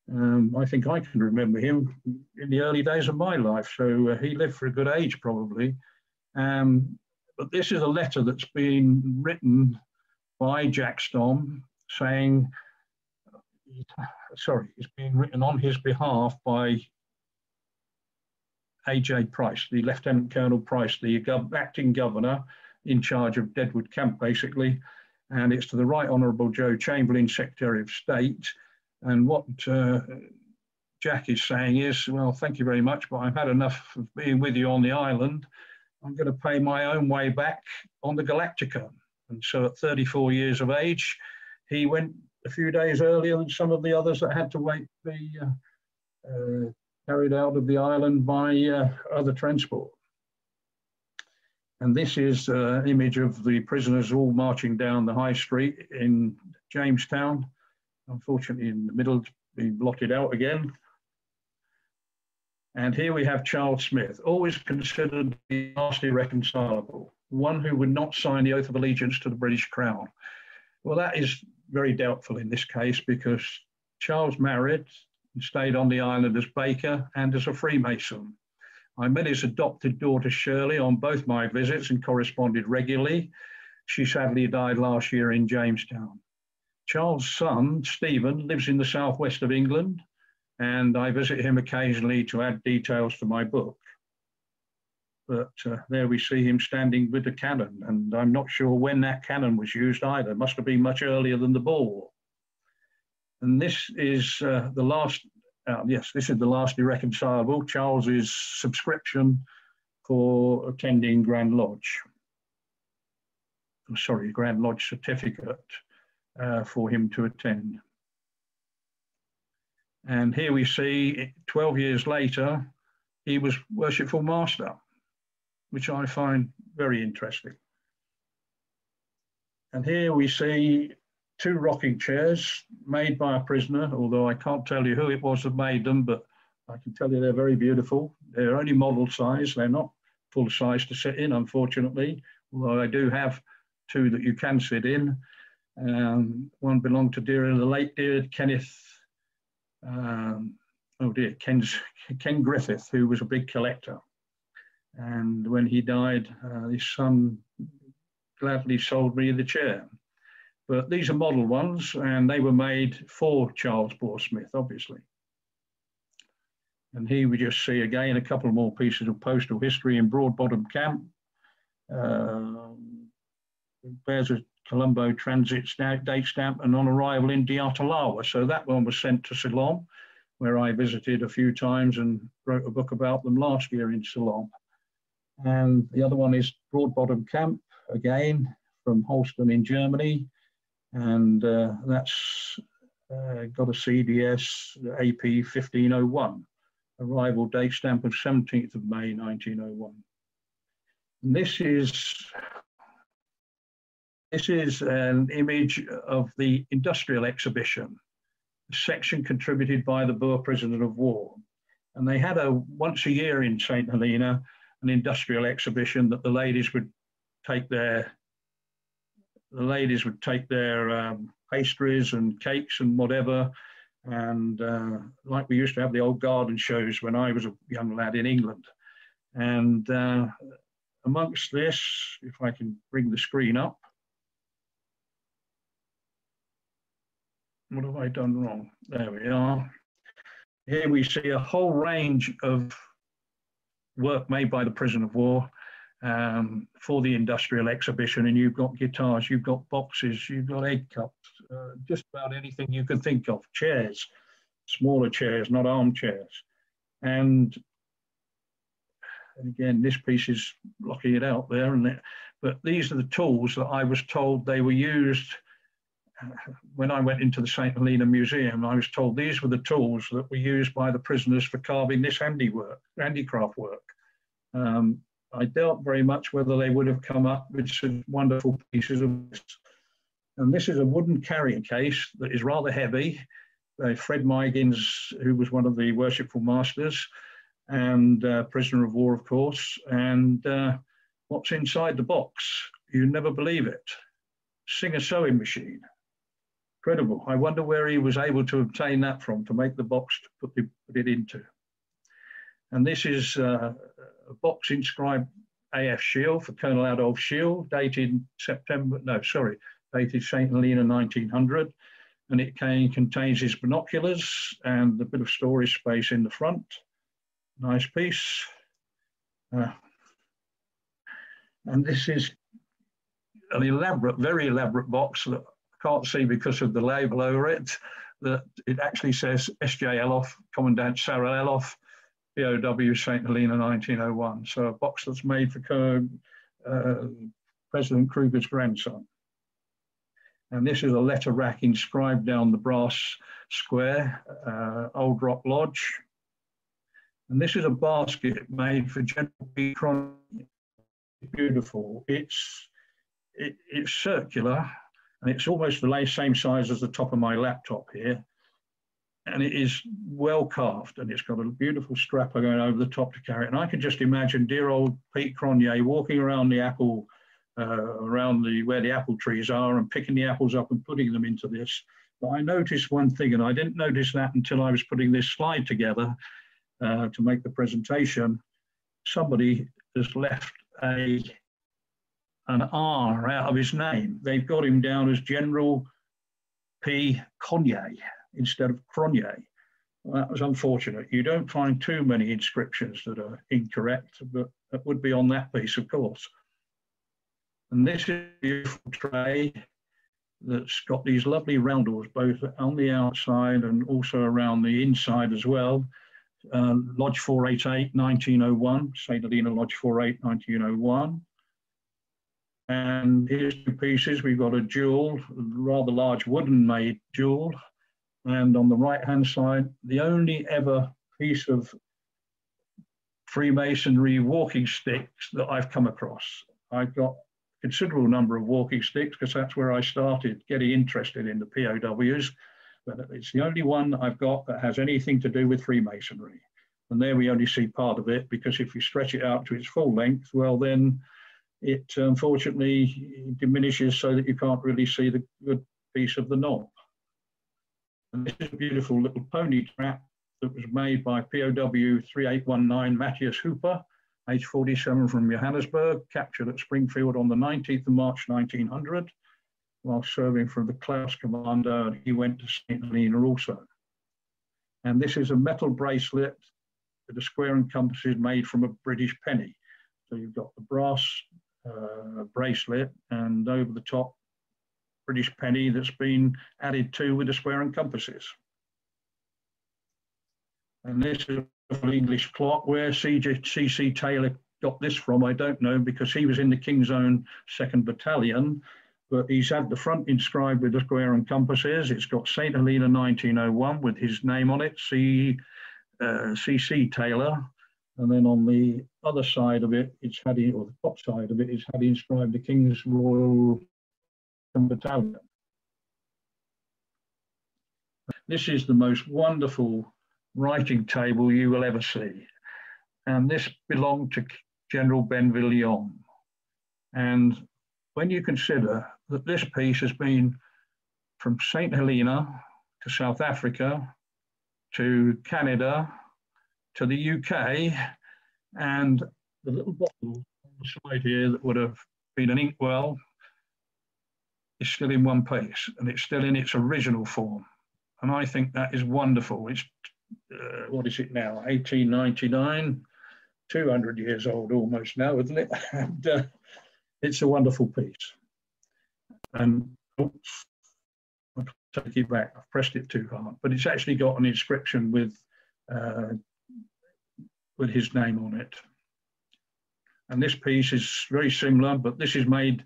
I think I can remember him in the early days of my life, so he lived for a good age probably. But this is a letter that's been written by Jack Stom saying, it's being written on his behalf by A.J. Price, the Lieutenant Colonel Price, the acting governor in charge of Deadwood Camp, basically. And it's to the Right Honourable Joe Chamberlain, Secretary of State. And what Jack is saying is, well, thank you very much, but I've had enough of being with you on the island. I'm going to pay my own way back on the Galactica. And so at 34 years of age, he went a few days earlier than some of the others that had to wait to be carried out of the island by other transport. And this is an image of the prisoners all marching down the high street in Jamestown. Unfortunately, in the middle, to be blotted out again. And here we have Charles Smith, always considered to be vastly irreconcilable, one who would not sign the oath of allegiance to the British Crown. Well, that is very doubtful in this case, because Charles married and stayed on the island as Baker and as a Freemason. I met his adopted daughter Shirley on both my visits and corresponded regularly. She sadly died last year in Jamestown. Charles' son, Stephen, lives in the southwest of England, and I visit him occasionally to add details to my book. But there we see him standing with the cannon, and I'm not sure when that cannon was used either. It must have been much earlier than the Boer War. And this is the last, yes, this is the last irreconcilable, Charles's subscription for attending Grand Lodge. Sorry, Grand Lodge certificate for him to attend. And here we see 12 years later, he was Worshipful Master, which I find very interesting. And here we see 2 rocking chairs made by a prisoner, although I can't tell you who it was that made them, but I can tell you they're very beautiful. They're only model size. They're not full size to sit in, unfortunately, although I do have 2 that you can sit in. One belonged to the late dear Kenneth, Ken Griffith, who was a big collector. And when he died, his son gladly sold me the chair. But these are model ones, and they were made for Charles Bohr Smith, obviously. And here we just see again a couple more pieces of postal history in Broadbottom Camp. There's a Colombo transit date stamp and on arrival in Diatalawa. So that one was sent to Ceylon, where I visited a few times and wrote a book about them last year in Ceylon. And the other one is Broadbottom Camp, again, from Holsten in Germany. And that's got a CDS AP 1501, arrival date stamp of 17th of May, 1901. And this is an image of the industrial exhibition, a section contributed by the Boer prisoners of war. And they had once a year in St. Helena, an industrial exhibition that the ladies would take their pastries and cakes and whatever. And like we used to have the old garden shows when I was a young lad in England. And amongst this, if I can bring the screen up. What have I done wrong? There we are. Here we see a whole range of work made by the prisoner of war for the industrial exhibition. And you've got guitars, you've got boxes, you've got egg cups, just about anything you can think of. Chairs, smaller chairs, not armchairs. And again, this piece is blocking it out there. But these are the tools that I was told they were used. When I went into the St. Helena Museum, I was told these were the tools that were used by the prisoners for carving this handicraft work. I doubt very much whether they would have come up with some wonderful pieces of this. And this is a wooden carrying case that is rather heavy. Fred Mygins, who was one of the Worshipful Masters and prisoner of war, of course. And what's inside the box? You'd never believe it. Singer sewing machine. Incredible. I wonder where he was able to obtain that from to make the box to put it into. And this is a box inscribed AF Shield for Colonel Adolf Shield, dated St. Helena 1900. And it contains his binoculars and a bit of storage space in the front. Nice piece. And this is an elaborate, very elaborate box that I can't see because of the label over it, that it actually says S.J. Eloff, Commandant Sarah Eloff, POW St. Helena 1901. So a box that's made for President Kruger's grandson. And this is a letter rack inscribed down the brass square, Old Rock Lodge. And this is a basket made for General B. Cron. Beautiful. It's circular, and it's almost the same size as the top of my laptop here. And it is well carved, and it's got a beautiful strapper going over the top to carry it. And I can just imagine dear old Pete Cronje walking around the apple, where the apple trees are, and picking the apples up and putting them into this. But I noticed one thing, and I didn't notice that until I was putting this slide together to make the presentation. Somebody has left an R out of his name. They've got him down as General P. Cognier instead of Cronier. Well, that was unfortunate. You don't find too many inscriptions that are incorrect, but that would be on that piece, of course. And this is a beautiful tray that's got these lovely roundels, both on the outside and also around the inside as well. Lodge 488, 1901, St. Helena Lodge 48, 1901. And here's two pieces. We've got a jewel, a rather large wooden made jewel. And on the right-hand side, the only ever piece of Freemasonry walking sticks that I've come across. I've got a considerable number of walking sticks because that's where I started getting interested in the POWs. But it's the only one I've got that has anything to do with Freemasonry. And there we only see part of it, because if you stretch it out to its full length, well, then it unfortunately diminishes so that you can't really see the good piece of the knob. And this is a beautiful little pony trap that was made by POW 3819 Matthias Hooper, age 47, from Johannesburg, captured at Springfield on the 19th of March 1900. While serving for the Klaus commander, and he went to St. Helena also. And this is a metal bracelet with a square and compasses made from a British penny. So you've got the brass bracelet, and over the top, British penny that's been added to with the square and compasses. And this is an English clock. Where C.C. Taylor got this from, I don't know, because he was in the King's Own 2nd Battalion. But he's had the front inscribed with the square and compasses. It's got St. Helena 1901 with his name on it, C.C. Taylor. And then on the other side of it, it's had, or the top side of it, it's had inscribed the King's Royal Battalion. This is the most wonderful writing table you will ever see. And this belonged to General Benvillion. And when you consider that this piece has been from St. Helena to South Africa to Canada to the UK, and the little bottle on the side here that would have been an inkwell is still in one piece, and it's still in its original form. And I think that is wonderful. It's, what is it now, 1899, 200 years old almost now, isn't it? And it's a wonderful piece. And oops, I'll take it back, I've pressed it too hard, but it's actually got an inscription with his name on it. And this piece is very similar, but this is made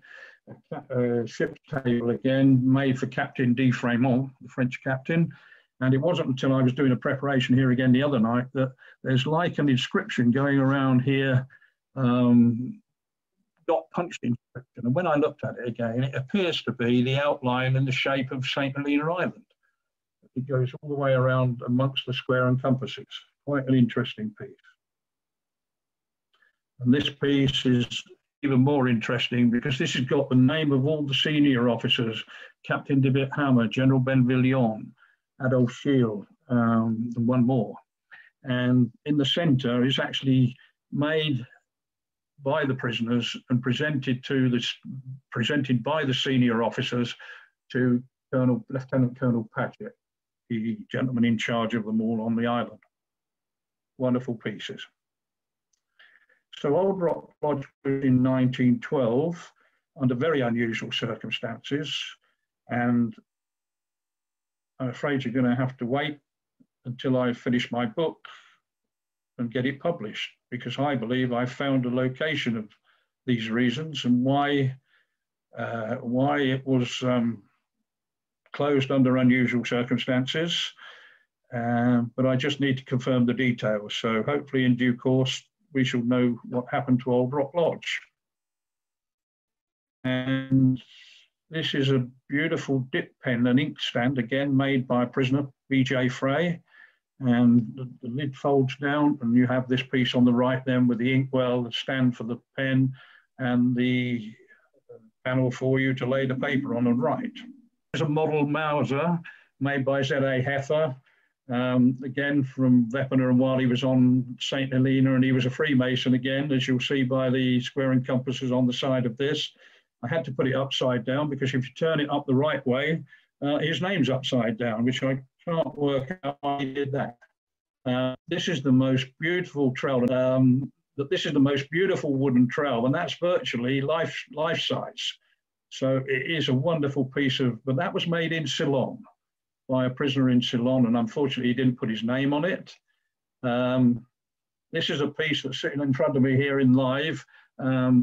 a ship's table again, made for Captain de Fremont, the French captain. And it wasn't until I was doing a preparation here again the other night that there's like an inscription going around here, dot punched inscription. And when I looked at it again, it appears to be the outline and the shape of St. Helena Island. It goes all the way around amongst the square and compasses. Quite an interesting piece. And this piece is even more interesting because this has got the name of all the senior officers: Captain de Witt Hammer, General Benvillion, Adolf Shield, and one more. And in the center is actually made by the prisoners and presented by the senior officers to Lieutenant Colonel Paget, the gentleman in charge of them all on the island. Wonderful pieces. So Old Rock Lodge was in 1912 under very unusual circumstances, and I'm afraid you're going to have to wait until I finish my book and get it published, because I believe I've found a location of these reasons and why it was closed under unusual circumstances. But I just need to confirm the details. So hopefully in due course, we shall know what happened to Old Rock Lodge. And this is a beautiful dip pen and inkstand, again made by a prisoner, B.J. Frey. And the lid folds down, and you have this piece on the right then with the inkwell, the stand for the pen, and the panel for you to lay the paper on and write. There's a model Mauser made by Z.A. Heffer, again from Weppener, and while he was on St. Helena, and he was a Freemason again, as you'll see by the square and compasses on the side of this. I had to put it upside down because if you turn it up the right way, his name's upside down, which I can't work out why he did that. This is the most beautiful trowel. This is the most beautiful wooden trowel, and that's virtually life size. So it is a wonderful piece of, but that was made in Ceylon by a prisoner in Ceylon, and unfortunately he didn't put his name on it. This is a piece that's sitting in front of me here in live,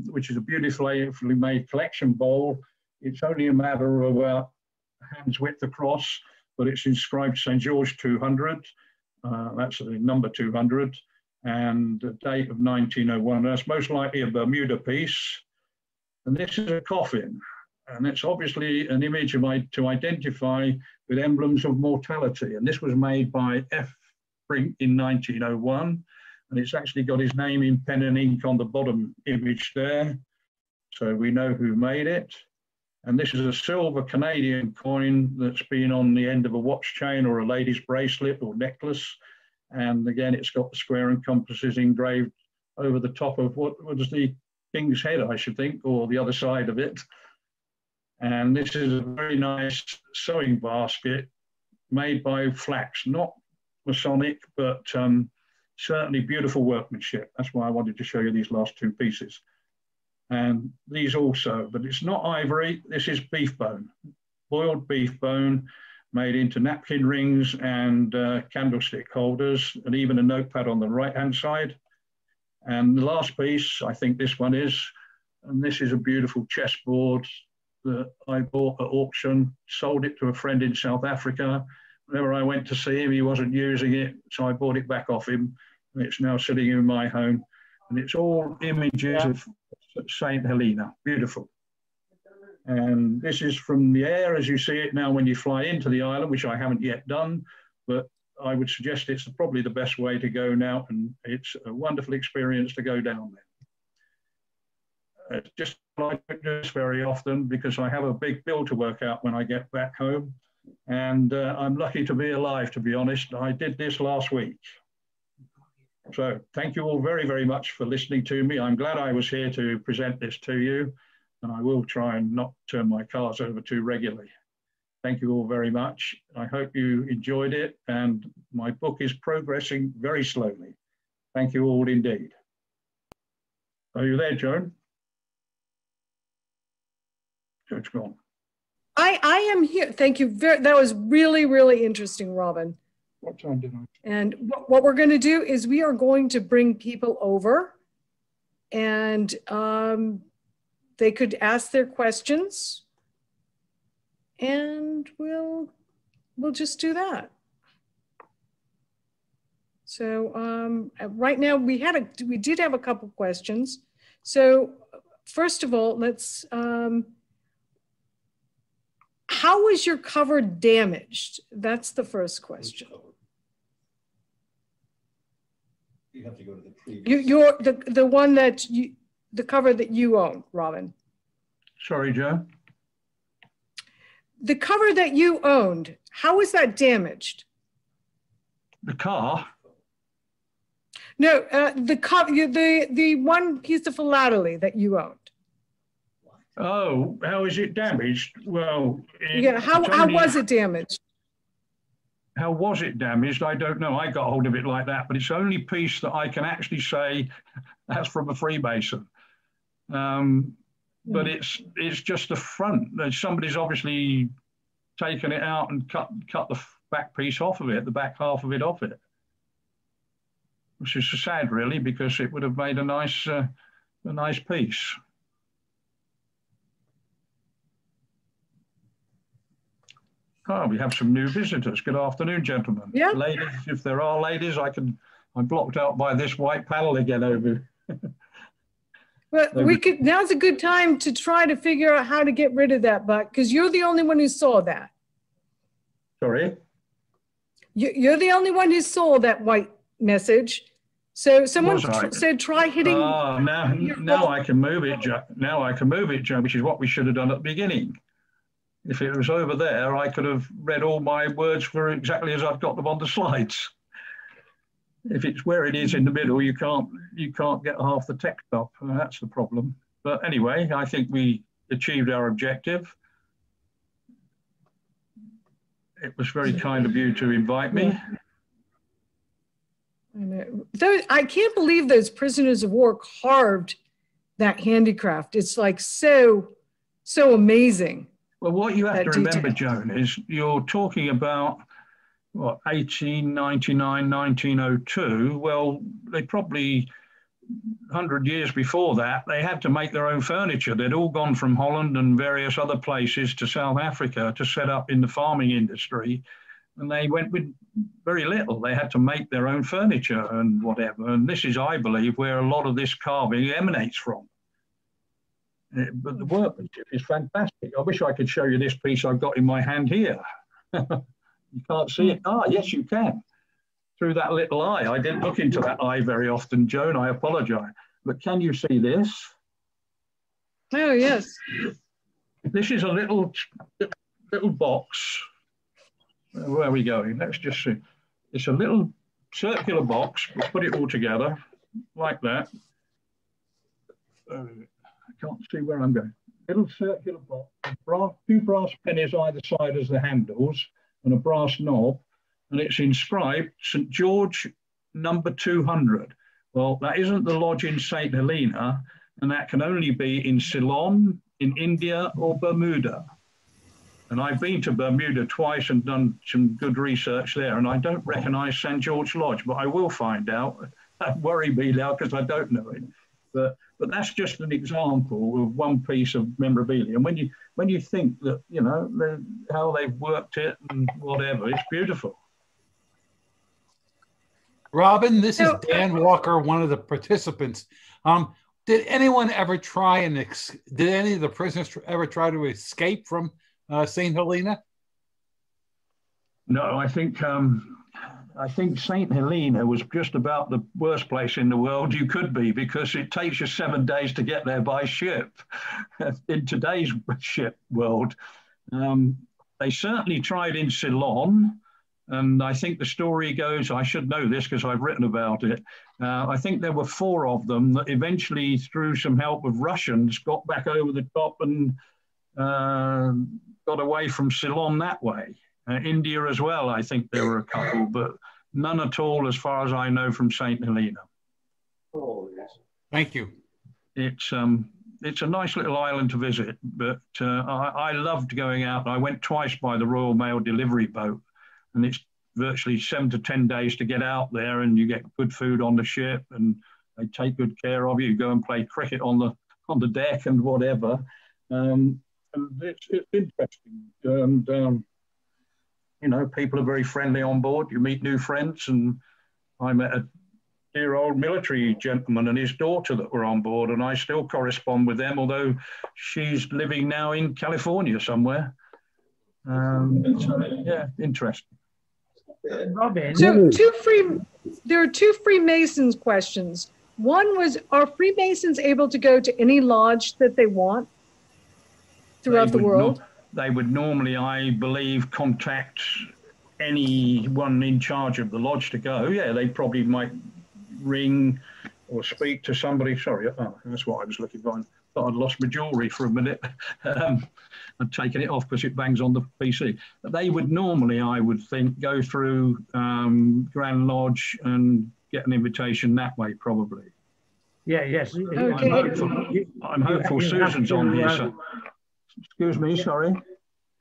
which is a beautifully made collection bowl. It's only a matter of about a hand's width across, but it's inscribed St. George 200. That's the number 200, and the date of 1901. That's most likely a Bermuda piece. And this is a coffin, and it's obviously an image to identify with emblems of mortality. And this was made by F. Brink in 1901, and it's actually got his name in pen and ink on the bottom image there. So we know who made it. And this is a silver Canadian coin that's been on the end of a watch chain or a lady's bracelet or necklace. And again, it's got the square and compasses engraved over the top of what was the king's head, I should think, or the other side of it. And this is a very nice sewing basket made by flax, not Masonic, but certainly beautiful workmanship. That's why I wanted to show you these last two pieces. And these also, but it's not ivory, this is beef bone, boiled beef bone made into napkin rings and candlestick holders, and even a notepad on the right-hand side. And the last piece, I think this one is, and this is a beautiful chessboard that I bought at auction, sold it to a friend in South Africa. Whenever I went to see him, he wasn't using it, so I bought it back off him, and it's now sitting in my home. And it's all images of St. Helena, beautiful. And this is from the air as you see it now when you fly into the island, which I haven't yet done, but I would suggest it's probably the best way to go now, and it's a wonderful experience to go down there. It's just I don't do this very often because I have a big bill to work out when I get back home, and I'm lucky to be alive, to be honest. I did this last week. So thank you all very, very much for listening to me. I'm glad I was here to present this to you, and I will try and not turn my cards over too regularly. Thank you all very much. I hope you enjoyed it, and my book is progressing very slowly. Thank you all indeed. Are you there, Joan? Joan's gone. I am here. Thank you. That was really, really interesting, Robin. What time did I? And what we're going to do is we are going to bring people over, and they could ask their questions, and we'll just do that. So right now we did have a couple questions. So first of all, let's. How was your cover damaged? That's the first question. You have to go to the previous. The one that the cover that you own, Robin. Sorry, Joe. The cover that you owned, how was that damaged? The car? No, the cover, the one piece of philately that you owned. Oh, how is it damaged? Well, yeah, how was it damaged? How was it damaged? I don't know. I got hold of it like that, but it's the only piece that I can actually say that's from a Freemason. But it's just the front. Somebody's obviously taken it out and cut the back piece off of it, the back half of it off it, which is sad, really, because it would have made a nice piece. Oh, we have some new visitors. Good afternoon, gentlemen. Yeah. Ladies, if there are ladies, I'm blocked out by this white panel again over. But now's a good time to try to figure out how to get rid of that, but because you're the only one who saw that. Sorry? You're the only one who saw that white message. So someone said, try hitting. Oh, now I can move it, Joe. Now I can move it, Joe, which is what we should have done at the beginning. If it was over there, I could have read all my words for exactly as I've got them on the slides. If it's where it is in the middle, you can't get half the text up. That's the problem. But anyway, I think we achieved our objective. It was very kind of you to invite me. I can't believe those prisoners of war carved that handicraft. It's like so amazing. Well, what you have to remember, Joan, is you're talking about, what, 1899, 1902. Well, they probably, 100 years before that, they had to make their own furniture. They'd all gone from Holland and various other places to South Africa to set up in the farming industry. And they went with very little. They had to make their own furniture and whatever. And this is, I believe, where a lot of this carving emanates from. But the workmanship is fantastic. I wish I could show you this piece I've got in my hand here. You can't see it. Ah, yes, you can. Through that little eye. I didn't look into that eye very often, Joan. I apologize. But can you see this? Oh, yes. This is a little box. Where are we going? Let's just see. It's a little circular box. We'll put it all together like that. I can't see where I'm going. Little circular box, two brass pennies either side as the handles and a brass knob, and it's inscribed St. George number 200. Well, that isn't the lodge in St. Helena, and that can only be in Ceylon, in India or Bermuda. And I've been to Bermuda twice and done some good research there, and I don't recognize St. George Lodge, but I will find out. That worry me now because I don't know it. But that's just an example of one piece of memorabilia. And when you think that, you know, how they've worked it and whatever, it's beautiful. Robin, this is Dan Walker, one of the participants. Did anyone ever try did any of the prisoners ever try to escape from St. Helena? No, I think St. Helena was just about the worst place in the world you could be, because it takes you 7 days to get there by ship. In today's ship world, they certainly tried in Ceylon, and I think the story goes, I should know this because I've written about it, I think there were 4 of them that eventually, through some help of Russians, got back over the top and got away from Ceylon that way. India as well, I think there were a couple, but none at all, as far as I know, from St. Helena. Oh, yes. Thank you. It's a nice little island to visit, but I loved going out. I went twice by the Royal Mail delivery boat, and it's virtually 7 to 10 days to get out there, and you get good food on the ship, and they take good care of you. You go and play cricket on the deck and whatever. And it's interesting. And you know, people are very friendly on board. You meet new friends, and I met a dear old military gentleman and his daughter that were on board, and I still correspond with them, although she's living now in California somewhere. Yeah, interesting. Robin. So there are 2 Freemasons questions. One was, are Freemasons able to go to any lodge that they want throughout the world? They would normally, I believe, contact anyone in charge of the lodge to go. Yeah, they probably might ring or speak to somebody. Sorry, that's what I was looking for. I thought I'd lost my jewellery for a minute. I'd taken it off because it bangs on the PC. But they would normally, I would think, go through Grand Lodge and get an invitation that way, probably. Yeah, yes. Okay. I'm hopeful Susan's on here. So. Excuse me, sorry.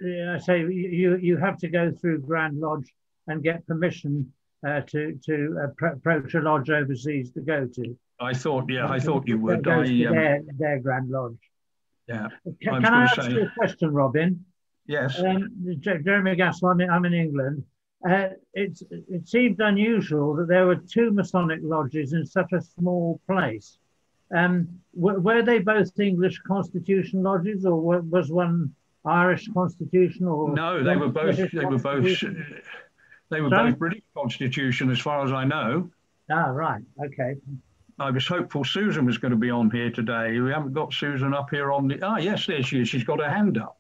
Yeah, so you have to go through Grand Lodge and get permission to approach a lodge overseas to go to. I thought you would. Their Grand Lodge. Yeah. Can I ask you a question, Robin? Yes. Jeremy Gaskell, I'm in England. It seemed unusual that there were 2 Masonic lodges in such a small place. Were they both English Constitution lodges, or was one Irish Constitution? Or no, they were both. They were both British Constitution, as far as I know. Ah, right. Okay. I was hopeful Susan was going to be on here today. We haven't got Susan up here on the. Ah, yes, there she is. She's got her hand up.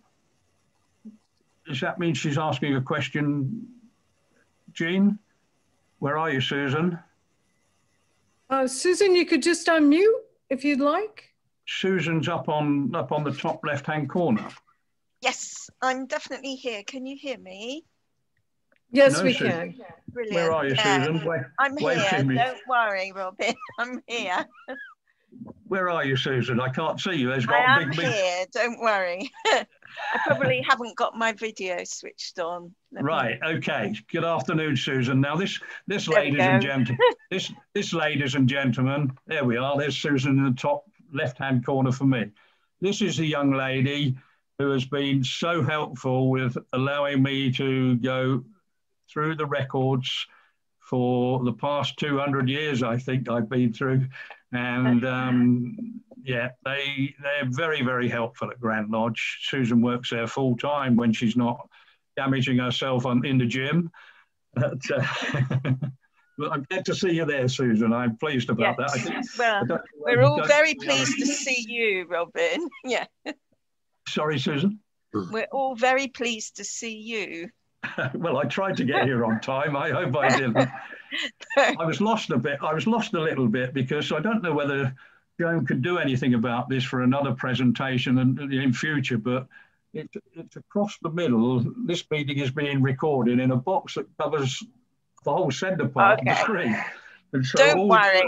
Does that mean she's asking a question, Jean? Where are you, Susan? Susan, you could just unmute if you'd like. Susan's up on the top left-hand corner. Yes, I'm definitely here. Can you hear me? Yes, No, we Susan. can. Brilliant. Where are you, Susan? I'm wave here. to me. Don't worry, Robin. I'm here. Where are you, Susan? I can't see you. There's not I a am big here. Don't worry. I probably haven't got my video switched on. Right. Okay. Good afternoon, Susan. Now, this There we ladies and go. gentlemen, this ladies and gentlemen. There we are. There's Susan in the top left-hand corner for me. This is the young lady who has been so helpful with allowing me to go through the records for the past 200 years. I think I've been through, and yeah, they're very, very helpful at Grand Lodge. Susan works there full time when she's not damaging herself in the gym. But I'm glad to see you there, Susan. I'm pleased about that. I think, well, we're all very pleased to see you, Robin. Yeah. Sorry, Susan. We're all very pleased to see you. Well, I tried to get here on time. I hope I didn't. I was lost a bit. I was lost a little bit because I don't know whether Joan could do anything about this for another presentation in future, but it's across the middle. This meeting is being recorded in a box that covers the whole centre part of the screen. And so don't worry.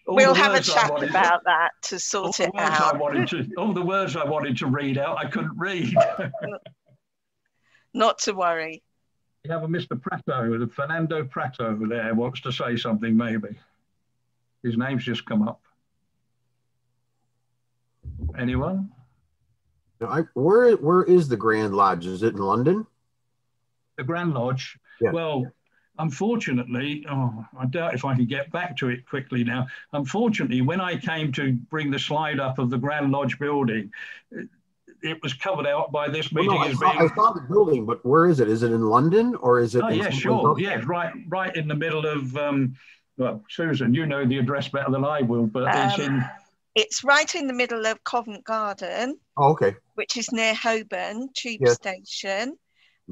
We'll have a chat about that to sort it out. All the words I wanted to read out, I couldn't read. Not to worry. You have a Mr. Prato, Fernando Prato over there wants to say something maybe. His name's just come up. Anyone? Where is the Grand Lodge? Is it in London? The Grand Lodge? Yeah. Well, unfortunately, I doubt if I can get back to it quickly now. Unfortunately, when I came to bring the slide up of the Grand Lodge building, it was covered out by this meeting. I saw the building, but where is it? Is it in London or is it? Oh, yeah, sure. Yeah, right in the middle of, well, Susan, you know the address better than I will, but it's in... It's right in the middle of Covent Garden. Oh, okay. Which is near Holborn Tube Station.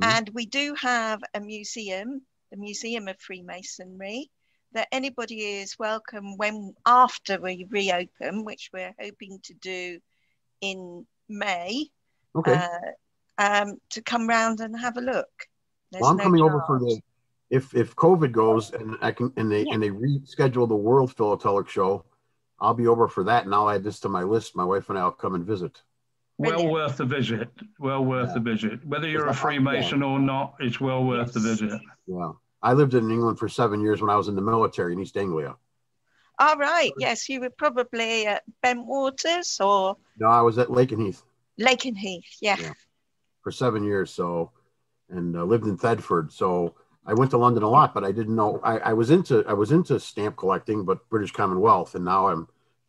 And we do have a museum, the Museum of Freemasonry, that anybody is welcome after we reopen, which we're hoping to do in May, to come round and have a look. Well, I'm coming over for the if COVID goes and they reschedule the World Philatelic Show, I'll be over for that, and I'll add this to my list. My wife and I will come and visit. Well worth the visit. Well worth the visit. Whether you're a Freemason or not, it's well worth the visit. Yeah, I lived in England for 7 years when I was in the military in East Anglia. All right. Yes, you were probably at Bentwaters or... No, I was at Lakenheath. Lakenheath, yeah. For 7 years, so, and lived in Thetford. So I went to London a lot, but I didn't know. I was into stamp collecting, but British Commonwealth, and now I'm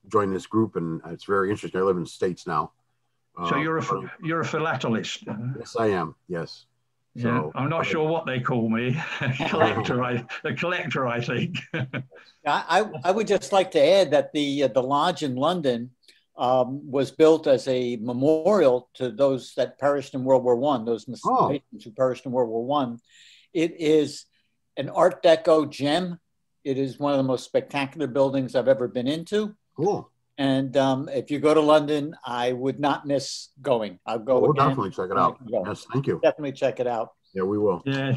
joining this group, and it's very interesting. I live in the States now. So you're a philatelist. Yes, I am. Yes. Yeah, so, I'm not sure what they call me. A collector, I think. I would just like to add that the lodge in London was built as a memorial to those that perished in World War I, those Masons who perished in World War I. It is an Art Deco gem. It is one of the most spectacular buildings I've ever been into. Cool. And if you go to London, I would not miss going. I'll go. We'll definitely check it out. Yes, thank you. Definitely check it out. Yeah, we will. Yeah,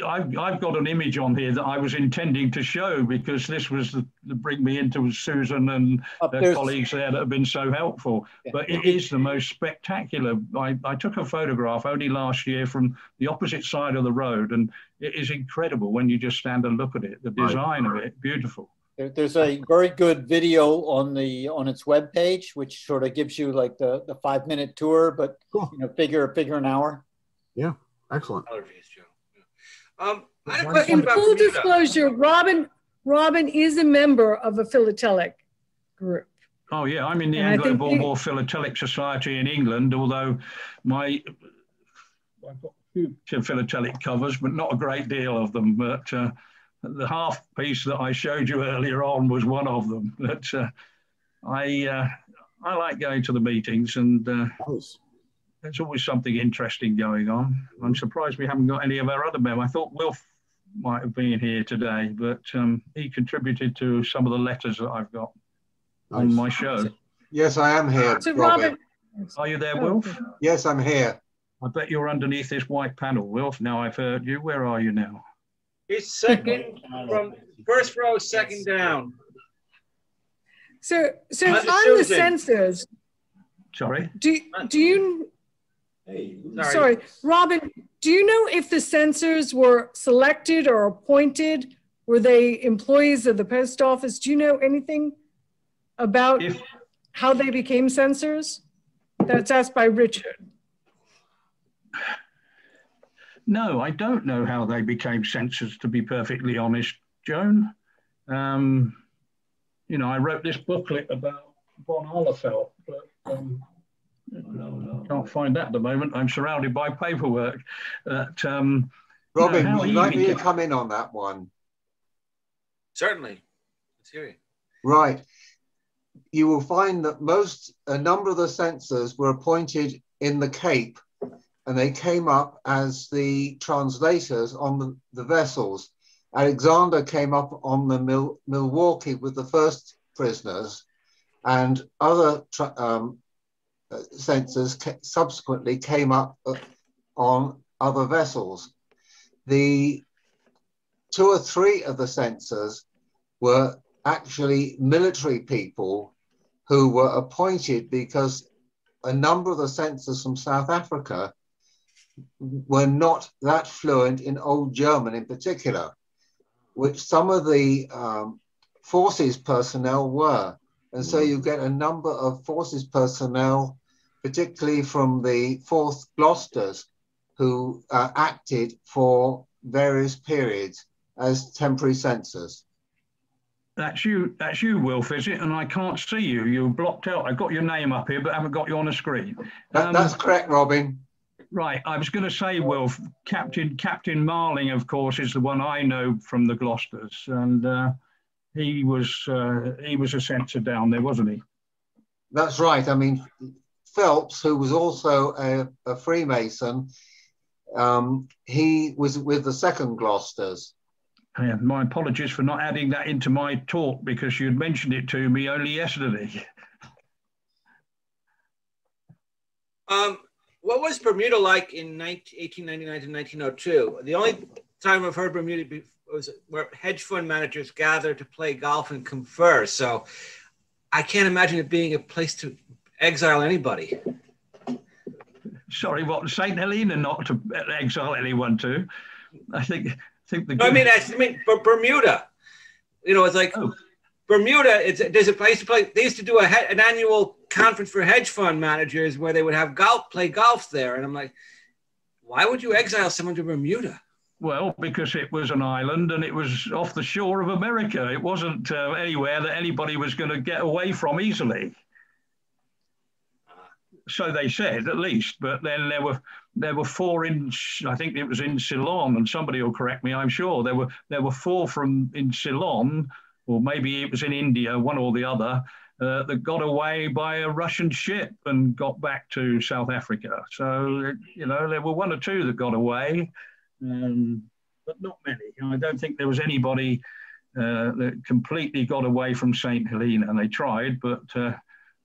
I've got an image on here that I was intending to show because this was to bring me into Susan and her colleagues there that have been so helpful. Yeah. But it is the most spectacular. I took a photograph only last year from the opposite side of the road, and it is incredible when you just stand and look at it. The design of it, beautiful. There's a very good video on its webpage, which sort of gives you like the 5-minute tour, but figure an hour. Yeah. Excellent. I had a question about full disclosure, Robin is a member of a philatelic group. Oh yeah, I'm in the Anglo-Boer War Philatelic Society in England, although I've got a few philatelic covers, but not a great deal of them. But the half piece that I showed you earlier on was one of them. But I like going to the meetings, and there's always something interesting going on. I'm surprised we haven't got any of our other members. I thought Wilf might have been here today, but he contributed to some of the letters that I've got on my show. Yes, I am here. So Robin, are you there, Wilf? Yes, I'm here. I bet you're underneath this white panel, Wilf. Now I've heard you. Where are you now? He's second from first row, second down. So on the censors, sorry, do you? Sorry, Robin, do you know if the censors were selected or appointed? Were they employees of the post office? Do you know anything about how they became censors? That's asked by Richard. No, I don't know how they became censors, to be perfectly honest, Joan. You know, I wrote this booklet about von Ahlefeldt, but can't find that at the moment. I'm surrounded by paperwork. Robin, would you like me to come in on that one? Certainly. Let's hear you. Right. You will find that a number of the censors were appointed in the Cape, and they came up as the translators on the vessels. Alexander came up on the Milwaukee with the first prisoners, and other censors subsequently came up on other vessels. The 2 or 3 of the censors were actually military people who were appointed because a number of the censors from South Africa were not that fluent in Old German in particular, which some of the forces personnel were. And so you get a number of forces personnel, particularly from the 4th Gloucesters, who acted for various periods as temporary censors. That's you, Wilf, is it? And I can't see you. You're blocked out. I've got your name up here, but I haven't got you on the screen. That's correct, Robin. Right. I was going to say, Wilf, Captain Marling, of course, is the one I know from the Gloucesters, and he was a censor down there, wasn't he? That's right. I mean, Phelps, who was also a Freemason, he was with the 2nd Gloucesters. Yeah, my apologies for not adding that into my talk, because you'd mentioned it to me only yesterday. What was Bermuda like in 1899 to 1902? The only time I've heard Bermuda was where hedge fund managers gather to play golf and confer. So I can't imagine it being a place to exile anybody. Sorry, what, St. Helena not to exile anyone to? I think the... No, I mean, for Bermuda, you know, it's like Bermuda. There's a place to play. They used to do an annual conference for hedge fund managers where they would have play golf there, and I'm like, why would you exile someone to Bermuda? Well, because it was an island and it was off the shore of America. It wasn't anywhere that anybody was going to get away from easily. So they said, at least. But then there were 4 in, I think it was in Ceylon, and somebody will correct me, I'm sure. There were 4 in Ceylon, or maybe it was in India, one or the other, that got away by a Russian ship and got back to South Africa. So, you know, there were 1 or 2 that got away, but not many. I don't think there was anybody that completely got away from St. Helena. And they tried, but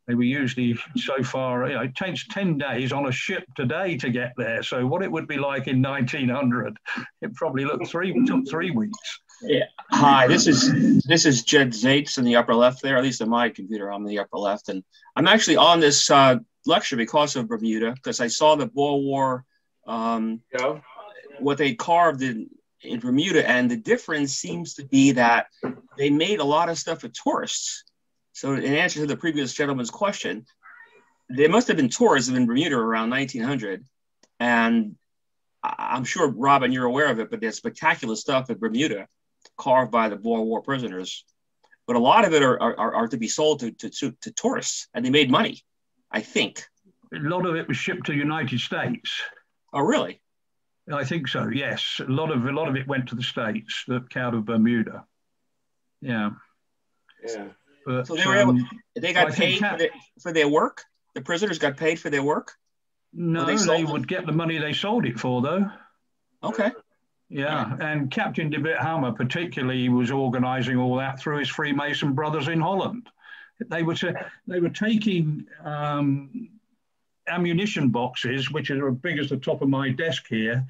they were usually so far, you know, it takes 10 days on a ship today to get there. So what it would be like in 1900, it probably took 3 weeks. Yeah. Hi, this is Jed Zates in the upper left there, at least in my computer, I'm in the upper left. And I'm actually on this lecture because of Bermuda, because I saw the Boer War, what they carved in Bermuda. And the difference seems to be that they made a lot of stuff for tourists. So in answer to the previous gentleman's question, there must have been tourism in Bermuda around 1900. And I'm sure, Robin, you're aware of it, but there's spectacular stuff in Bermuda carved by the Boer War prisoners. But a lot of it are to be sold to tourists, and they made money, I think. A lot of it was shipped to the United States. Oh, really? I think so, yes. A lot of it went to the States, out of Bermuda. Yeah. Yeah. But, so they got paid for their work? The prisoners got paid for their work? No, they would get the money they sold it for, though. Okay. Yeah, and Captain de Withammer particularly was organising all that through his Freemason brothers in Holland. They were taking ammunition boxes, which are as big as the top of my desk here,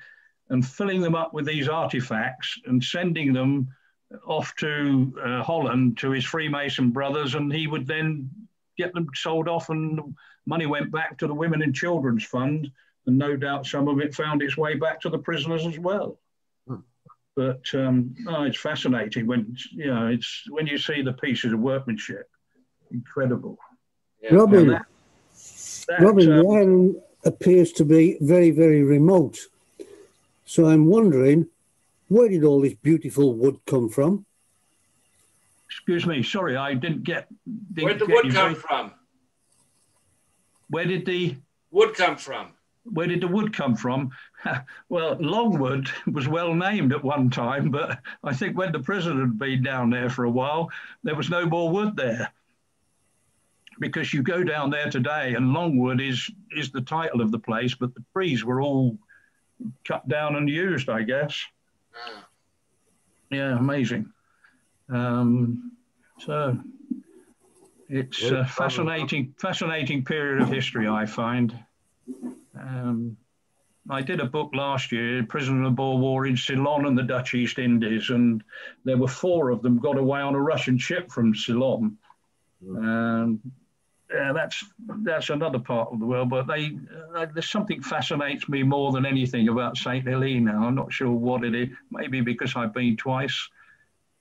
and filling them up with these artifacts and sending them off to Holland to his Freemason brothers, and he would then get them sold off, and the money went back to the Women and Children's Fund, and no doubt some of it found its way back to the prisoners as well. But it's fascinating when it's when you see the pieces of workmanship, incredible. Yeah. Robin, the island appears to be very, very remote. So I'm wondering, where did all this beautiful wood come from? Excuse me, sorry, I didn't get. Where did the wood come from? Where did the wood come from? Where did the wood come from? Well, Longwood was well named at one time, but I think when the prison had been down there for a while, there was no more wood there. Because you go down there today and Longwood is the title of the place, but the trees were all cut down and used, I guess. Yeah, amazing. So it's a fascinating period of history, I find. I did a book last year, Prisoner of Boer War in Ceylon and the Dutch East Indies, and there were 4 of them got away on a Russian ship from Ceylon. Yeah, that's another part of the world, but there's something fascinates me more than anything about St. Helena. I'm not sure what it is, maybe because I've been twice.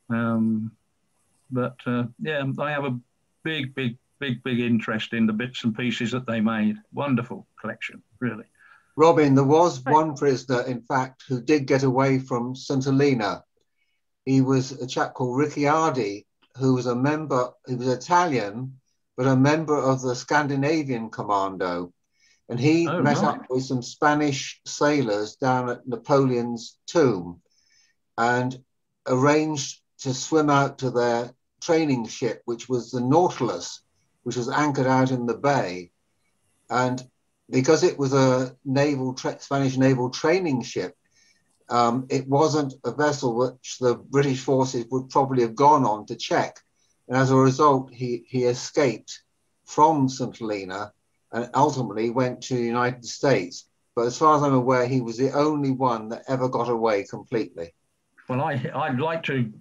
But yeah, I have a big interest in the bits and pieces that they made. Wonderful collection, really. Robin, there was one prisoner, in fact, who did get away from St. Helena. He was a chap called Ricciardi, who was he was Italian, but a member of the Scandinavian Commando. And he met up with some Spanish sailors down at Napoleon's tomb and arranged to swim out to their training ship, which was the Nautilus, which was anchored out in the bay. And because it was a Spanish naval training ship, it wasn't a vessel which the British forces would probably have gone on to check. And as a result, he escaped from St. Helena and ultimately went to the United States. But as far as I'm aware, he was the only one that ever got away completely. Well, I'd like to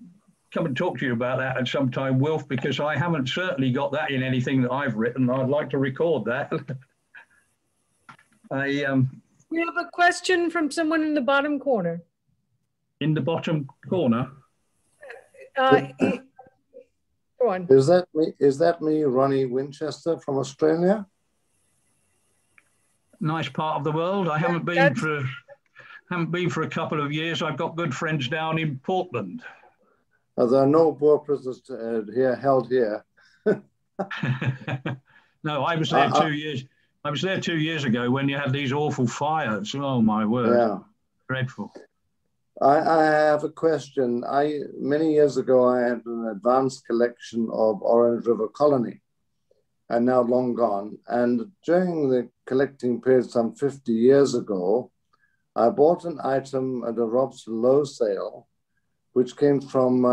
come and talk to you about that at some time, Wilf, because I haven't certainly got that in anything that I've written. I'd like to record that. We have a question from someone in the bottom corner. In the bottom corner? Go on. Is that me, Ronnie Winchester from Australia? Nice part of the world. I haven't been for a couple of years. I've got good friends down in Portland. There are no Boer prisoners held here. No, I was there 2 years. I was there 2 years ago when you had these awful fires. Oh my word! Yeah, dreadful. I have a question. Many years ago, I had an advanced collection of Orange River Colony, and now long gone. And during the collecting period, some 50 years ago, I bought an item at a Robson Low sale, which came from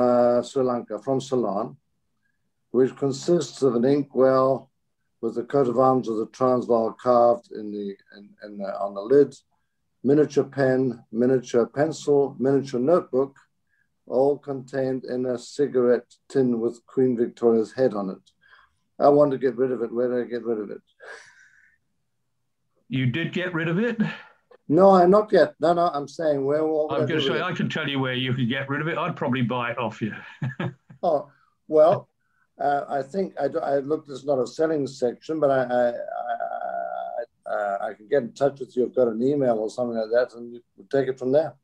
Sri Lanka, from Ceylon, which consists of an inkwell with the coat of arms of the Transvaal carved on the lid, miniature pen, miniature pencil, miniature notebook, all contained in a cigarette tin with Queen Victoria's head on it. I want to get rid of it. Where do I get rid of it? You did get rid of it? No, not yet. No, I'm saying where I'm going to say, I can tell you where you could get rid of it. I'd probably buy it off you. Oh, well, I think I looked, there's not a selling section, but I can get in touch with you. I've got an email or something like that, and you can take it from there.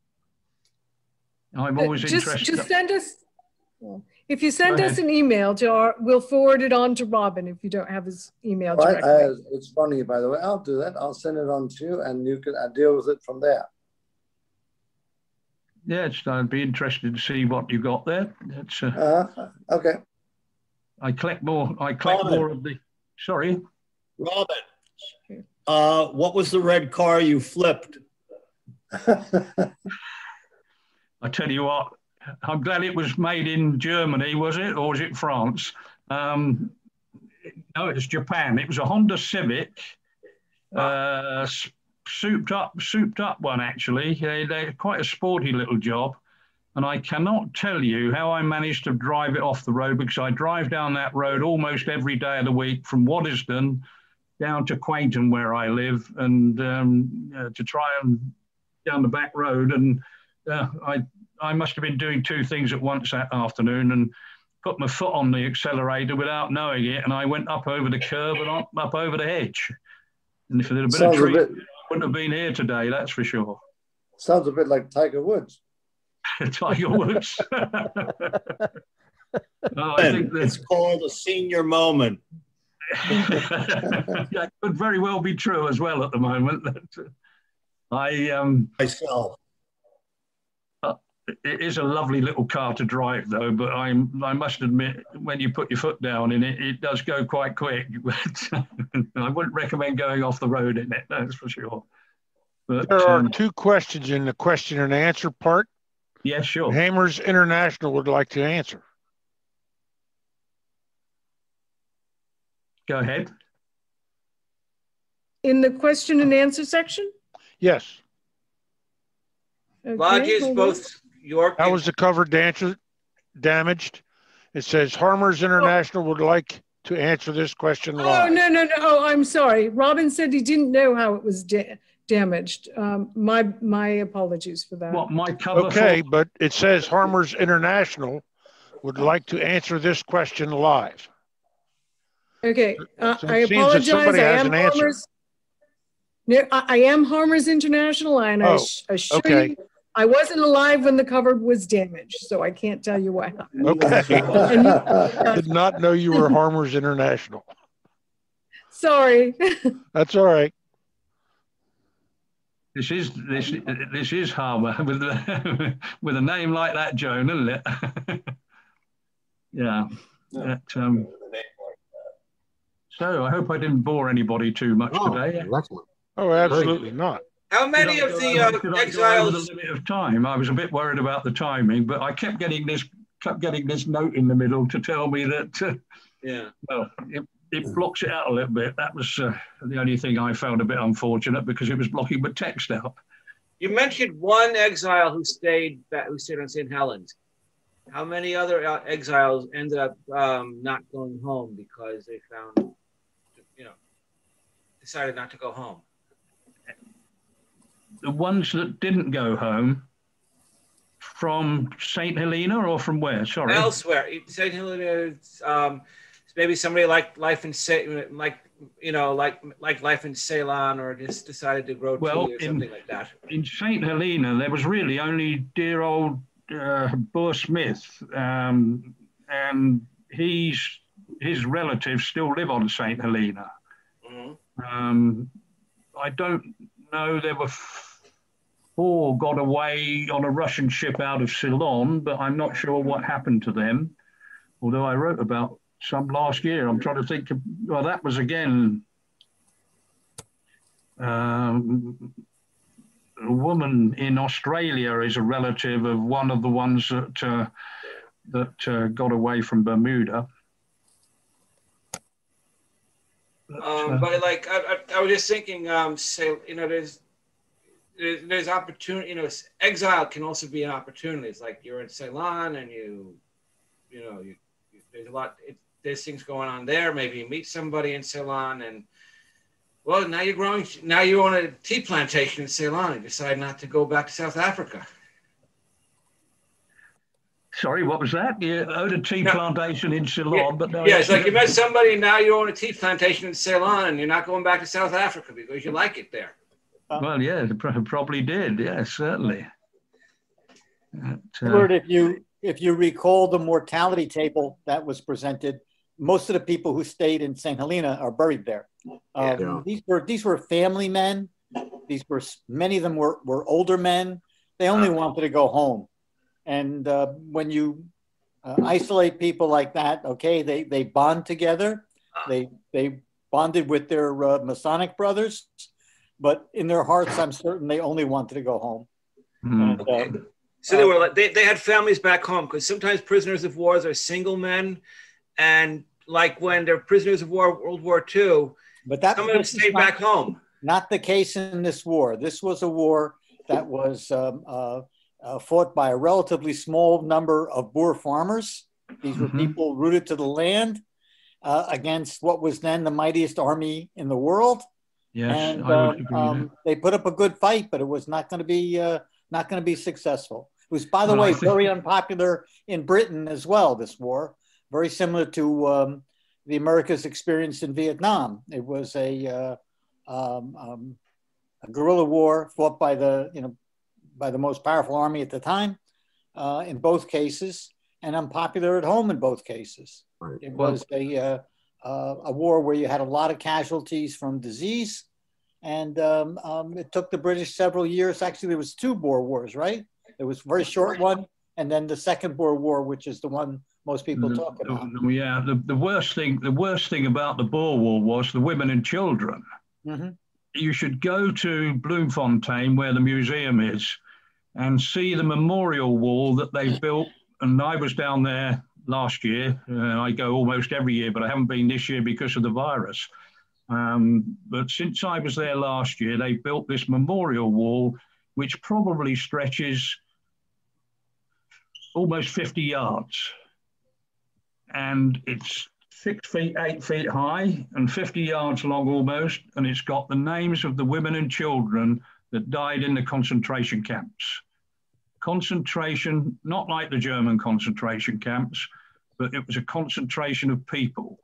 I'm always interested. Just send us, if you send us an email, we'll forward it on to Robin if you don't have his email directly. It's funny, by the way. I'll do that. I'll send it on to you, and you can deal with it from there. Yeah, I'd be interested to see what you got there. That's okay. I collect more of the. Sorry, Robin. What was the red car you flipped? I tell you what, I'm glad it was made in Germany, was it? Or was it France? No, it was Japan. It was a Honda Civic, souped up one actually. They're quite a sporty little job, and I cannot tell you how I managed to drive it off the road, because I drive down that road almost every day of the week from Waddesdon down to Quainton where I live, and to try and down the back road. And I must have been doing two things at once that afternoon, and put my foot on the accelerator without knowing it, and I went up over the curb and up over the hedge. And if there had been a tree, I wouldn't have been here today, that's for sure. Sounds a bit like Tiger Woods. Tiger Woods. I think it's called a senior moment. That could very well be true as well at the moment. Myself. It is a lovely little car to drive, though. But I must admit, when you put your foot down in it, it does go quite quick. I wouldn't recommend going off the road in it. That's for sure. But, there are two questions in the question and answer part. Yeah, sure. Hammers International would like to answer. Go ahead. In the question and answer section? Yes. Okay, Lodges, both York. How was the cover damaged? It says Hammers International would like to answer this question live. Oh, no. Oh, I'm sorry. Robin said he didn't know how it was damaged. My apologies for that. What, my cover? Okay, but it says Hammers International would like to answer this question live. Okay, So I it seems that apologize. somebody has an answer. Hammers. No, I am Hammers International, and I assure you, I wasn't alive when the cover was damaged, so I can't tell you what happened. Okay. Did not know you were Hammers International. Sorry. That's all right. This is Harbour with a name like that, Joan, isn't it? Yeah. So I hope I didn't bore anybody too much today. Excellent. Oh, absolutely not. How many of the exiles? The limit of time. I was a bit worried about the timing, but I kept getting this note in the middle to tell me that. Well, it blocks it out a little bit. That was the only thing I found a bit unfortunate, because it was blocking the text out. You mentioned one exile who stayed on St. Helens. How many other exiles ended up not going home because they found, decided not to go home? The ones that didn't go home, from St. Helena or from where? Sorry. Elsewhere. St. Helena, maybe somebody like life in life in Ceylon, or just decided to grow tea or something like that. In St. Helena, there was really only dear old Boer Smith, and his relatives still live on St. Helena. Mm-hmm. I don't know, there were 4 got away on a Russian ship out of Ceylon, but I'm not sure what happened to them, although I wrote about some last year. I'm trying to think of, well, that was again a woman in Australia is a relative of one of the ones that got away from Bermuda. But like I was just thinking, there's opportunity. Exile can also be an opportunity. It's like you're in Ceylon and there's a lot. There's things going on there. Maybe you meet somebody in Ceylon, and well, now you're on a tea plantation in Ceylon and decide not to go back to South Africa. Sorry, what was that? You owned a tea plantation in Ceylon, but no. Yeah, it's like you met somebody and now you're on a tea plantation in Ceylon and you're not going back to South Africa because you like it there. Well, yeah, it probably did. Yeah, certainly. Stuart, if you recall the mortality table that was presented, most of the people who stayed in St. Helena are buried there. These were family men. Many of them were older men. They only wanted to go home. And when you isolate people like that, okay, they bond together. They bonded with their Masonic brothers, but in their hearts, I'm certain they only wanted to go home. Mm-hmm. So they were like they had families back home, because sometimes prisoners of war are single men, and like when they're prisoners of war, World War II, but some of them stayed back home. Not the case in this war. This was a war that was fought by a relatively small number of Boer farmers. These were people rooted to the land against what was then the mightiest army in the world. Yes, and I would agree they put up a good fight, but it was not going to be successful. It was, by the way, very unpopular in Britain as well. This war, very similar to the America's experience in Vietnam. It was a guerrilla war fought by the most powerful army at the time, in both cases, and unpopular at home in both cases. Right. It was a war where you had a lot of casualties from disease, and it took the British several years. Actually, there was 2 Boer wars, right? There was a very short one, and then the Second Boer War, which is the one most people talk about. Yeah, the worst thing about the Boer War was the women and children. You should go to Bloemfontein, where the museum is, and see the memorial wall that they built. And I was down there last year. I go almost every year, but I haven't been this year because of the virus. But since I was there last year, they built this memorial wall, which probably stretches almost 50 yards. And it's 6 feet, 8 feet high and 50 yards long almost. And it's got the names of the women and children that died in the concentration camps. Concentration, not like the German concentration camps, but it was a concentration of people.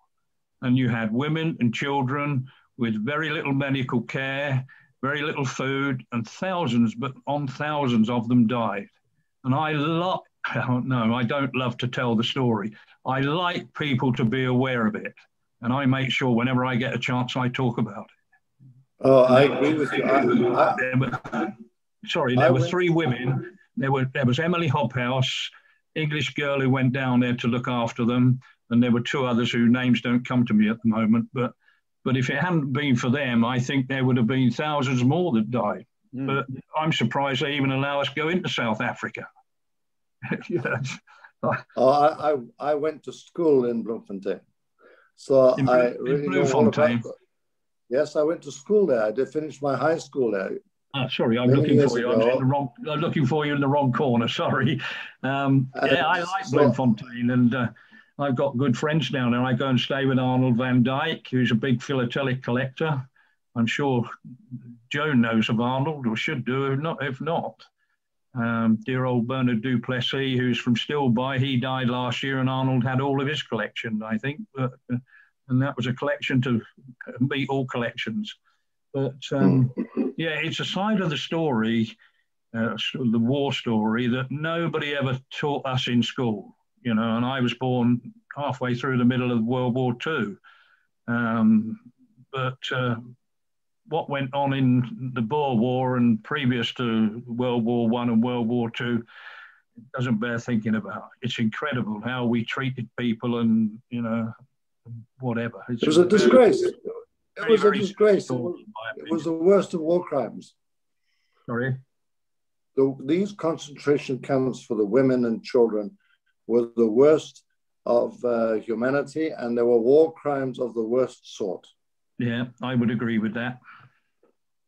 And you had women and children with very little medical care, very little food, and thousands of them died. And I don't love to tell the story. I like people to be aware of it. And I make sure whenever I get a chance, I talk about it. Oh, I agree with you. There were 3 women. There was Emily Hobhouse, English girl who went down there to look after them. And there were 2 others whose names don't come to me at the moment. But if it hadn't been for them, I think there would have been thousands more that died. But I'm surprised they even allow us go into South Africa. Yes. I went to school in Bloemfontein. So I really know all about it. Yes, I went to school there. I did finish my high school there. Sorry, I'm looking for you. I'm looking for you in the wrong corner. Sorry. I like Bloemfontein, and I've got good friends down there. I go and stay with Arnold van Dyke, who's a big philatelic collector. I'm sure Joan knows of Arnold, or should do, if not. Dear old Bernard Duplessis, who's from Stilby, he died last year, and Arnold had all of his collection, I think. And that was a collection to meet all collections. But it's a side of the story, the war story, that nobody ever taught us in school. And I was born halfway through the middle of World War II. But what went on in the Boer War and previous to World War I and World War II doesn't bear thinking about. It's incredible how we treated people and, whatever. It was a disgrace. It was a disgrace. It was the worst of war crimes. Sorry? These concentration camps for the women and children were the worst of humanity, and they were war crimes of the worst sort. Yeah, I would agree with that.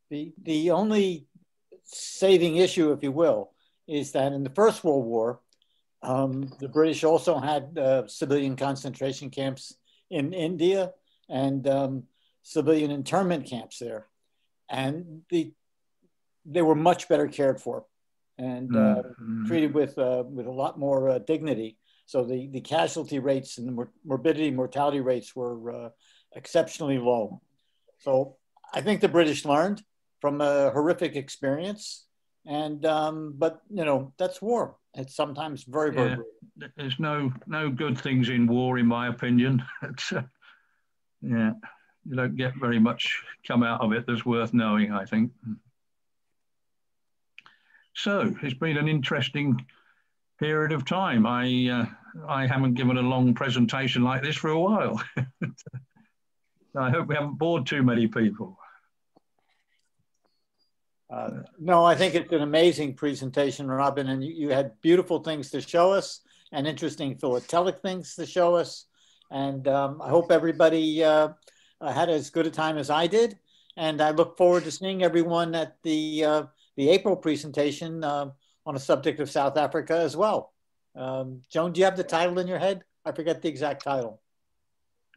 The only saving issue, if you will, is that in the First World War, the British also had civilian concentration camps in India and civilian internment camps there. And they were much better cared for and treated with a lot more dignity. So the casualty rates and the mortality rates were exceptionally low. So I think the British learned from a horrific experience, and but that's war. It's sometimes very, very brutal. There's no good things in war, in my opinion. You don't get very much come out of it that's worth knowing, I think. So it's been an interesting period of time. I haven't given a long presentation like this for a while. I hope we haven't bored too many people. No, I think it's an amazing presentation, Robin, and you had beautiful things to show us and interesting philatelic things to show us. And I hope everybody had as good a time as I did. And I look forward to seeing everyone at the April presentation on a subject of South Africa as well. Joan, do you have the title in your head? I forget the exact title.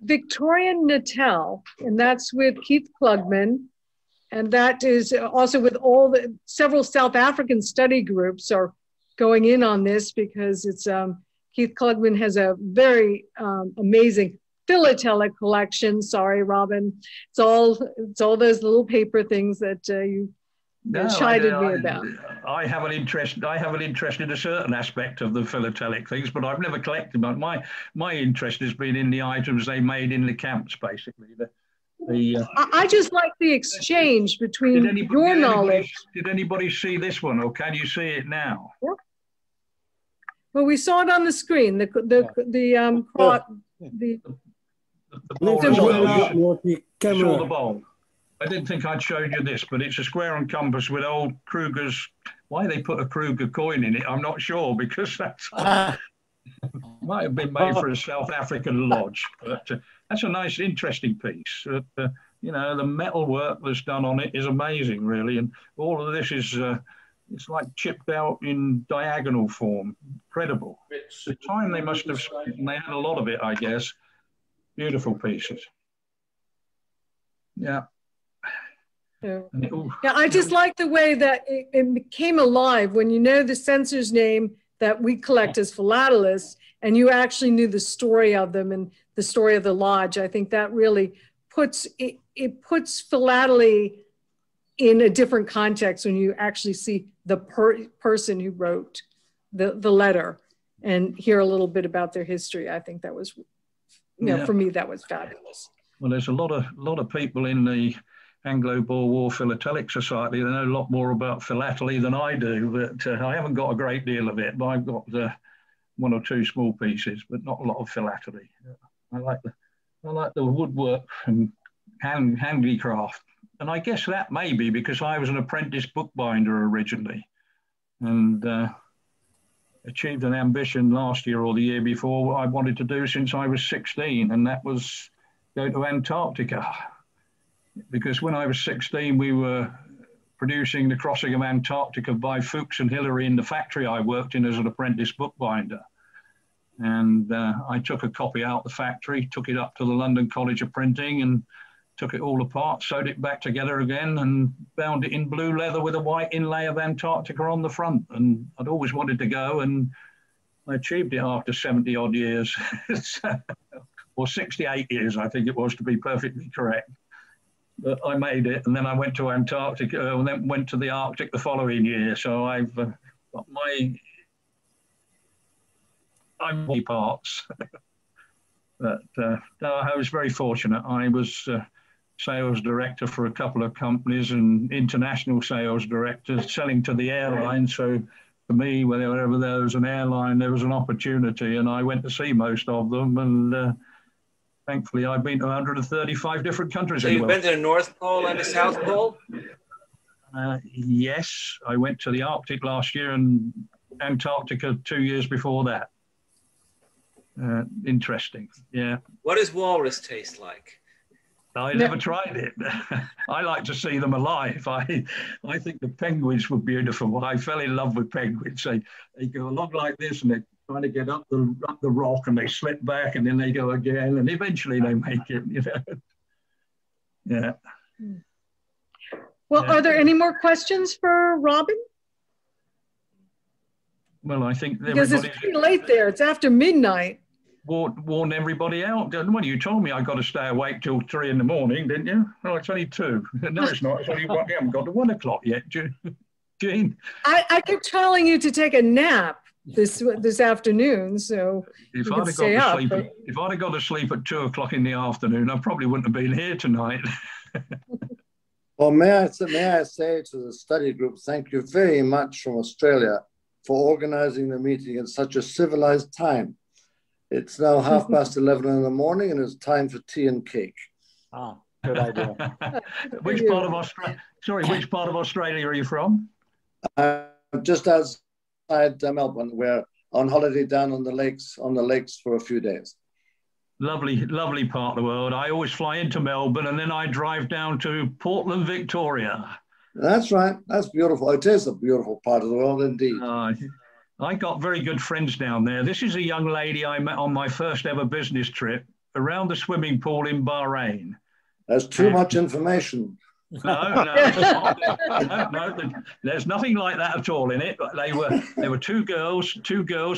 Victorian Natal, and that's with Keith Klugman. And that is also with all the several South African study groups are going in on this, because it's Keith Klugman has a very amazing philatelic collection. Sorry, Robin. It's all those little paper things that you chided me about. I have an interest in a certain aspect of the philatelic things, but I've never collected them. My interest has been in the items they made in the camps, basically. I just like the exchange between your knowledge. Did anybody see this one, or can you see it now? Yeah. Well, we saw it on the screen. The bowl. You saw the bowl. I didn't think I'd showed you this, but it's a square and compass with old Kruger's. Why they put a Kruger coin in it, I'm not sure, because that's might have been made for a South African lodge. But that's a nice, interesting piece. You know, the metal work that's done on it is amazing, really, and all of this is it's like chipped out in diagonal form. Incredible. The time they must have spent, and they had a lot of it, I guess. Beautiful pieces. Yeah. Yeah, I just like the way that it came alive when you know the censor's name that we collect as philatelists, and you actually knew the story of them and the story of the lodge. I think that really puts it puts philately in a different context when you actually see the person who wrote the letter and hear a little bit about their history. I think that was, you know, for me, that was fabulous. Well, there's a lot of people in the Anglo-Boer War Philatelic Society that know a lot more about philately than I do, but I haven't got a great deal of it, but I've got one or two small pieces, but not a lot of philately. I like the woodwork and handicraft. And I guess that may be because I was an apprentice bookbinder originally, and achieved an ambition last year or the year before what I wanted to do since I was 16, and that was go to Antarctica. Because when I was 16, we were producing The Crossing of Antarctica by Fuchs and Hillary in the factory I worked in as an apprentice bookbinder. And I took a copy out the factory, took it up to the London College of Printing and took it all apart, sewed it back together again and bound it in blue leather with a white inlay of Antarctica on the front. And I'd always wanted to go, and I achieved it after 70 odd years, or 68 years, I think it was, to be perfectly correct. But I made it, and then I went to Antarctica, and then went to the Arctic the following year. So I've got I'm parts. But no, I was very fortunate. I was sales director for a couple of companies and international sales director selling to the airlines. So for me, whenever there was an airline, there was an opportunity, and I went to see most of them. And thankfully, I've been to 135 different countries. So you've been to the North Pole and the South Pole? Yes, I went to the Arctic last year and Antarctica 2 years before that. Interesting, yeah. What does walrus taste like? I never tried it. I like to see them alive. I think the penguins were beautiful. I fell in love with penguins. They go along like this, and they're trying to get up the rock, and they slip back, and then they go again, and eventually they make it, you know. Yeah. Well, are there any more questions for Robin? Well, I think because it's pretty late there. It's after midnight. Warn everybody out. Well, you told me I got to stay awake till 3 in the morning, didn't you? Oh, it's only 2. No, it's not. It's only 1. You haven't got to 1 o'clock yet, Jean. I kept telling you to take a nap this afternoon, so if I'd have got to sleep at 2 o'clock in the afternoon, I probably wouldn't have been here tonight. Well, may I say to the study group, thank you very much from Australia for organizing the meeting at such a civilized time. It's now 11:30 in the morning, and it's time for tea and cake. Ah, good idea. Which part of Australia? Sorry, which part of Australia are you from? Just outside Melbourne. We're on holiday down on the lakes for a few days. Lovely, lovely part of the world. I always fly into Melbourne and then I drive down to Portland, Victoria. That's right. That's beautiful. It is a beautiful part of the world indeed. I got very good friends down there. This is a young lady I met on my first ever business trip around the swimming pool in Bahrain. That's too much information. No, there's nothing like that at all in it. There were two girls,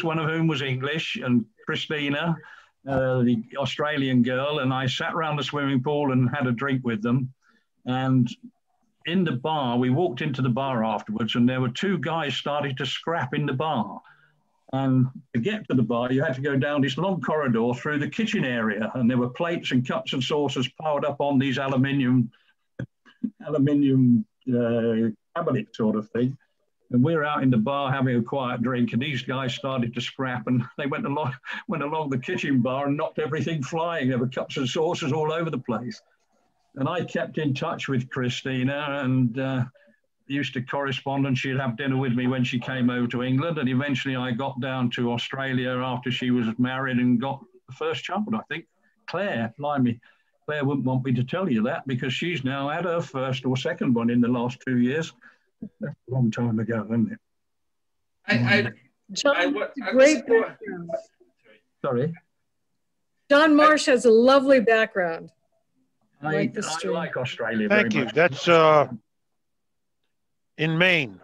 one of whom was English, and Christina, the Australian girl, and I sat around the swimming pool and had a drink with them. And in the bar, we walked into the bar afterwards, and there were two guys starting to scrap in the bar. And to get to the bar, you had to go down this long corridor through the kitchen area, and there were plates and cups and saucers piled up on these aluminium cabinet sort of thing. And we were out in the bar having a quiet drink, and these guys started to scrap, and they went along the kitchen bar and knocked everything flying. There were cups and saucers all over the place. And I kept in touch with Christina and used to correspond, and she'd have dinner with me when she came over to England. And eventually I got down to Australia after she was married and got the first child, I think. Claire, blimey. Claire wouldn't want me to tell you that because she's now had her first or second one in the last 2 years. That's a long time ago, isn't it? Great background. Sorry? John Marsh has a lovely background. I like Australia Thank very you. much. That's in Maine.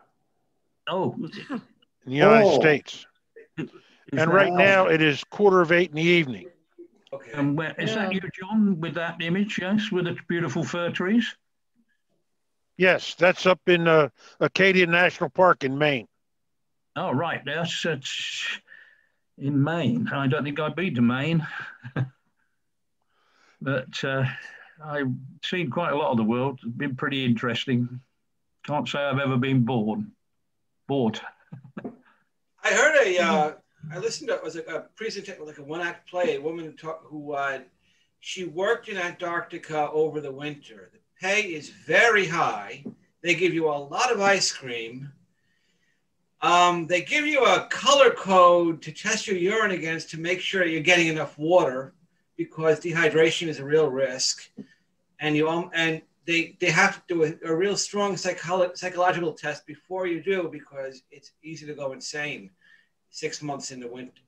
Oh. In the United States. And right now it is 7:45 in the evening. Okay. And is that you, John, with that image, yes, with the beautiful fir trees? Yes, that's up in Acadia National Park in Maine. Oh, right. That's in Maine. I don't think I've been to Maine. But I've seen quite a lot of the world. It's been pretty interesting. Can't say I've ever been bored. I heard I listened to, it was a presentation, like a one-act play, a woman who she worked in Antarctica over the winter. The pay is very high. They give you a lot of ice cream. They give you a color code to test your urine against to make sure you're getting enough water, because dehydration is a real risk. And they have to do a real strong psychological test before you do, because it's easy to go insane 6 months in the winter.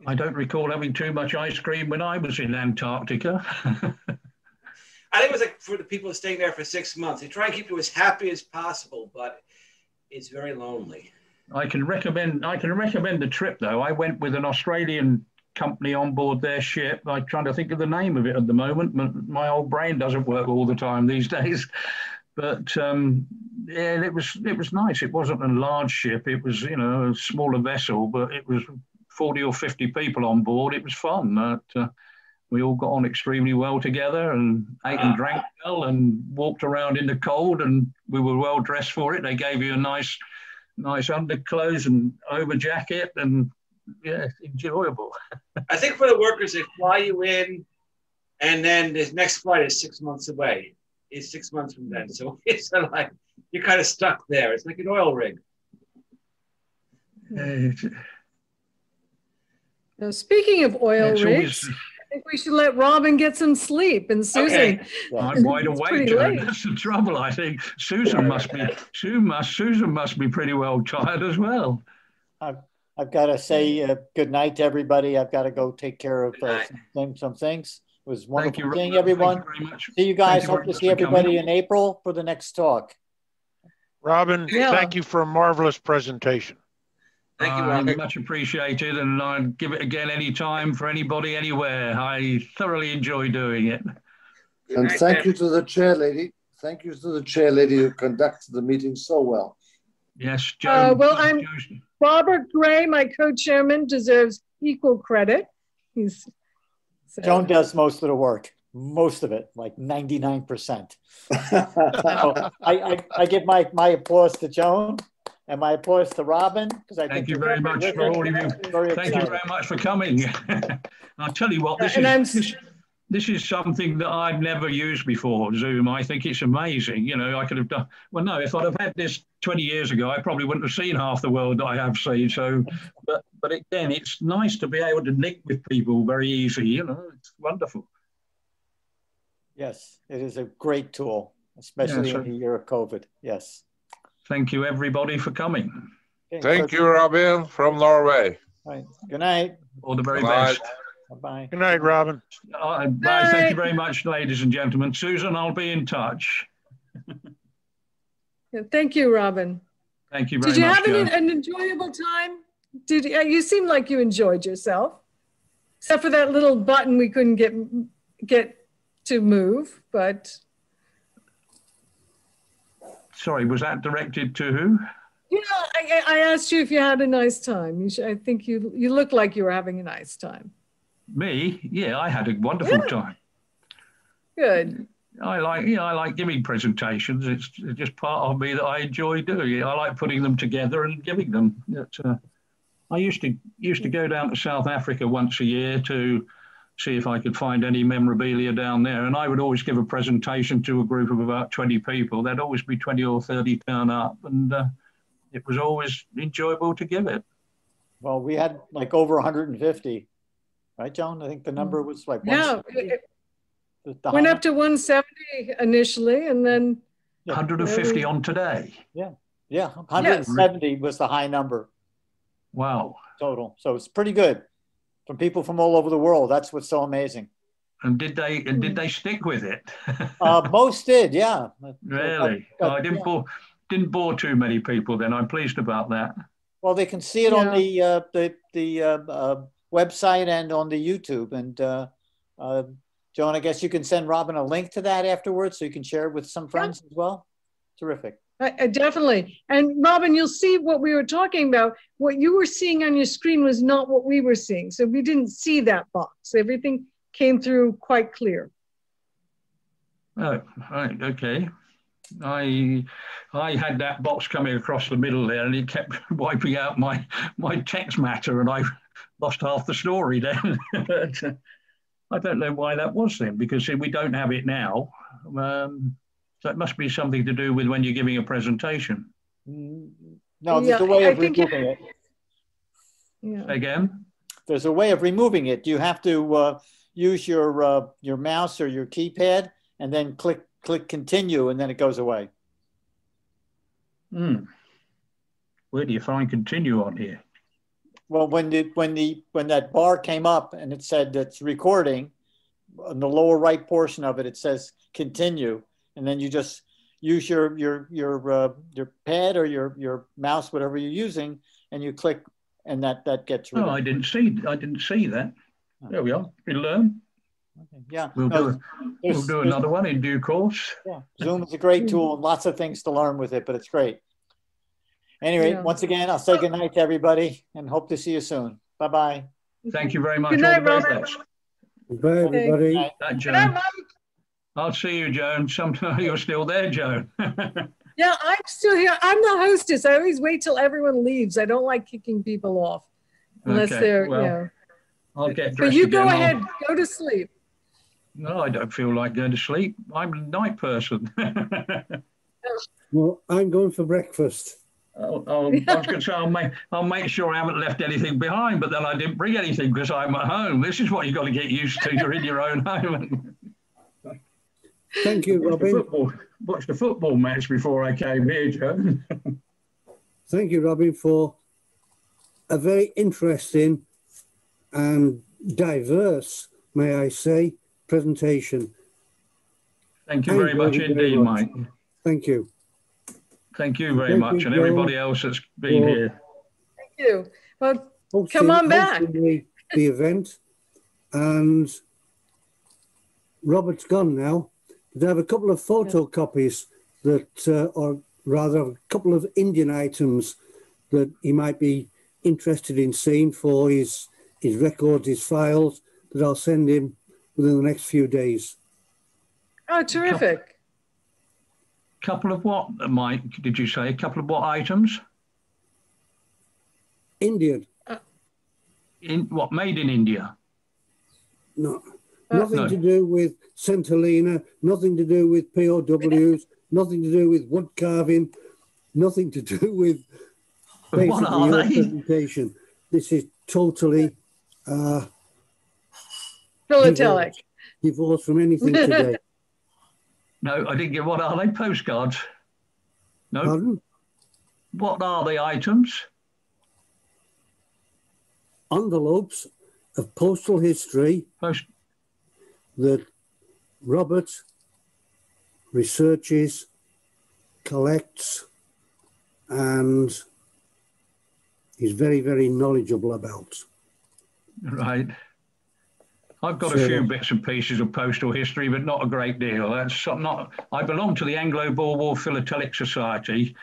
I don't recall having too much ice cream when I was in Antarctica. I think it was like for the people staying there for 6 months. They try and keep you as happy as possible, but it's very lonely. I can recommend the trip though. I went with an Australian company on board their ship. I'm trying to think of the name of it at the moment. My old brain doesn't work all the time these days. But yeah, it was nice. It wasn't a large ship. It was, a smaller vessel, but it was 40 or 50 people on board. It was fun. We all got on extremely well together and ate and drank well and walked around in the cold, and we were well dressed for it. They gave you a nice underclothes and over jacket, and yeah, enjoyable. I think for the workers, they fly you in, and then the next flight is 6 months away. It's 6 months from then. So it's like you're kind of stuck there. It's like an oil rig. Now, speaking of oil rigs, I think we should let Robin get some sleep. And Susan, I'm wide awake. That's the trouble. I think Susan must be pretty well tired as well. I've got to say good night to everybody. I've got to go take care of some things. It was wonderful seeing everyone. See you guys. Hope to see everybody in April for the next talk. Robin, thank you for a marvelous presentation. Thank you, Robin. Much appreciated, and I'd give it again anytime for anybody, anywhere. I thoroughly enjoy doing it. And thank you to the chair lady. Thank you to the chair lady who conducted the meeting so well. Yes, Joe. Robert Gray, my co-chairman, deserves equal credit. Joan does most of the work, most of it, like 99%. So I give my applause to Joan and my applause to Robin. Thank you very much for all of you. Thank you very much for coming. I'll tell you what, this is something that I've never used before, Zoom. I think it's amazing. You know, I could have done, well, no, if I'd have had this 20 years ago, I probably wouldn't have seen half the world that I have seen. So, but again, it's nice to be able to nick with people very easy. You know, it's wonderful. Yes, it is a great tool, especially in the year of COVID. Yes. Thank you, everybody, for coming. Okay, Thank you, Robin, from Norway. All right. Good night. All the very best. Bye. Good night, Robin. Bye. Thank you very much, ladies and gentlemen. Susan, I'll be in touch. Yeah, thank you, Robin. Thank you very much. Did you have an enjoyable time? You seem like you enjoyed yourself, except for that little button we couldn't get to move, but. Sorry, was that directed to who? Yeah, I asked you if you had a nice time. I think you look like you were having a nice time. Me? Yeah, I had a wonderful time. Good. I like giving presentations. It's just part of me that I enjoy doing it. I like putting them together and giving them. I used to go down to South Africa once a year to see if I could find any memorabilia down there, and I would always give a presentation to a group of about 20 people. There'd always be 20 or 30 turn up, and it was always enjoyable to give it. Well, we had like over 150, right, Joan? I think the number was like 170. It went up to 170 initially, and then 150 on today. Yeah, 170 was the high number. Wow. Total. So it's pretty good from people from all over the world. That's what's so amazing. And did they stick with it? Most did, yeah. Really? I didn't bore too many people then. I'm pleased about that. Well, they can see it on the website and on the YouTube. And Joan, I guess you can send Robin a link to that afterwards so you can share it with some friends as well. Terrific. Definitely. And Robin, you'll see what we were talking about. What you were seeing on your screen was not what we were seeing. So we didn't see that box. Everything came through quite clear. Oh, right. Okay. I had that box coming across the middle there, and it kept wiping out my text matter, and I lost half the story then. But, I don't know why that was then, because we don't have it now. So it must be something to do with when you're giving a presentation. No, there's a way of removing it. Yeah. Again? There's a way of removing it. You have to use your mouse or your keypad and then click continue, and then it goes away. Where do you find continue on here? Well, when that bar came up and it said it's recording, on the lower right portion of it, it says continue, and then you just use your pad or your mouse, whatever you're using, and you click, and that gets rid of it. I didn't see that. There we are. We learn. Okay. Yeah, we'll do another one in due course. Yeah, Zoom is a great tool and lots of things to learn with it, but it's great. Anyway, once again, I'll say good night to everybody and hope to see you soon. Bye-bye. Thank you very much. Good night, Robert. Goodbye, everybody. Good night, Joan. I'll see you, Joan. Sometime you're still there, Joan. Yeah, I'm still here. I'm the hostess. I always wait till everyone leaves. I don't like kicking people off unless they're, I'll get dressed. But you go ahead, go to sleep. No, I don't feel like going to sleep. I'm a night person. Well, I'm going for breakfast. I was going to say I'll make sure I haven't left anything behind, but then I didn't bring anything because I'm at home. This is what you've got to get used to. You're in your own home. Thank you, Robin. Watched a football match before I came here, Joe. Thank you, Robin, for a very interesting and diverse, may I say, presentation. Thank you very much indeed, Mike. Thank you. Thank you very much, and everybody else that's been here. Thank you. Well, come on back. The event, and Robert's gone now. But I have a couple of photocopies that, or rather, a couple of Indian items that he might be interested in seeing for his records, his files, that I'll send him within the next few days. Oh, terrific. Couple of what, Mike, did you say? A couple of what items? Indian. Made in India? No, Nothing to do with St. Helena, nothing to do with POWs, nothing to do with wood carving, nothing to do with basically your presentation. This is totally philatelic. Divorced from anything today. No, I didn't get. What are they? Postcards? No. Pardon? What are the items? Envelopes of postal history that Robert researches, collects, and is very, very knowledgeable about. Right. I've got a few bits and pieces of postal history, but not a great deal. That's not. I belong to the Anglo-Boer War Philatelic Society.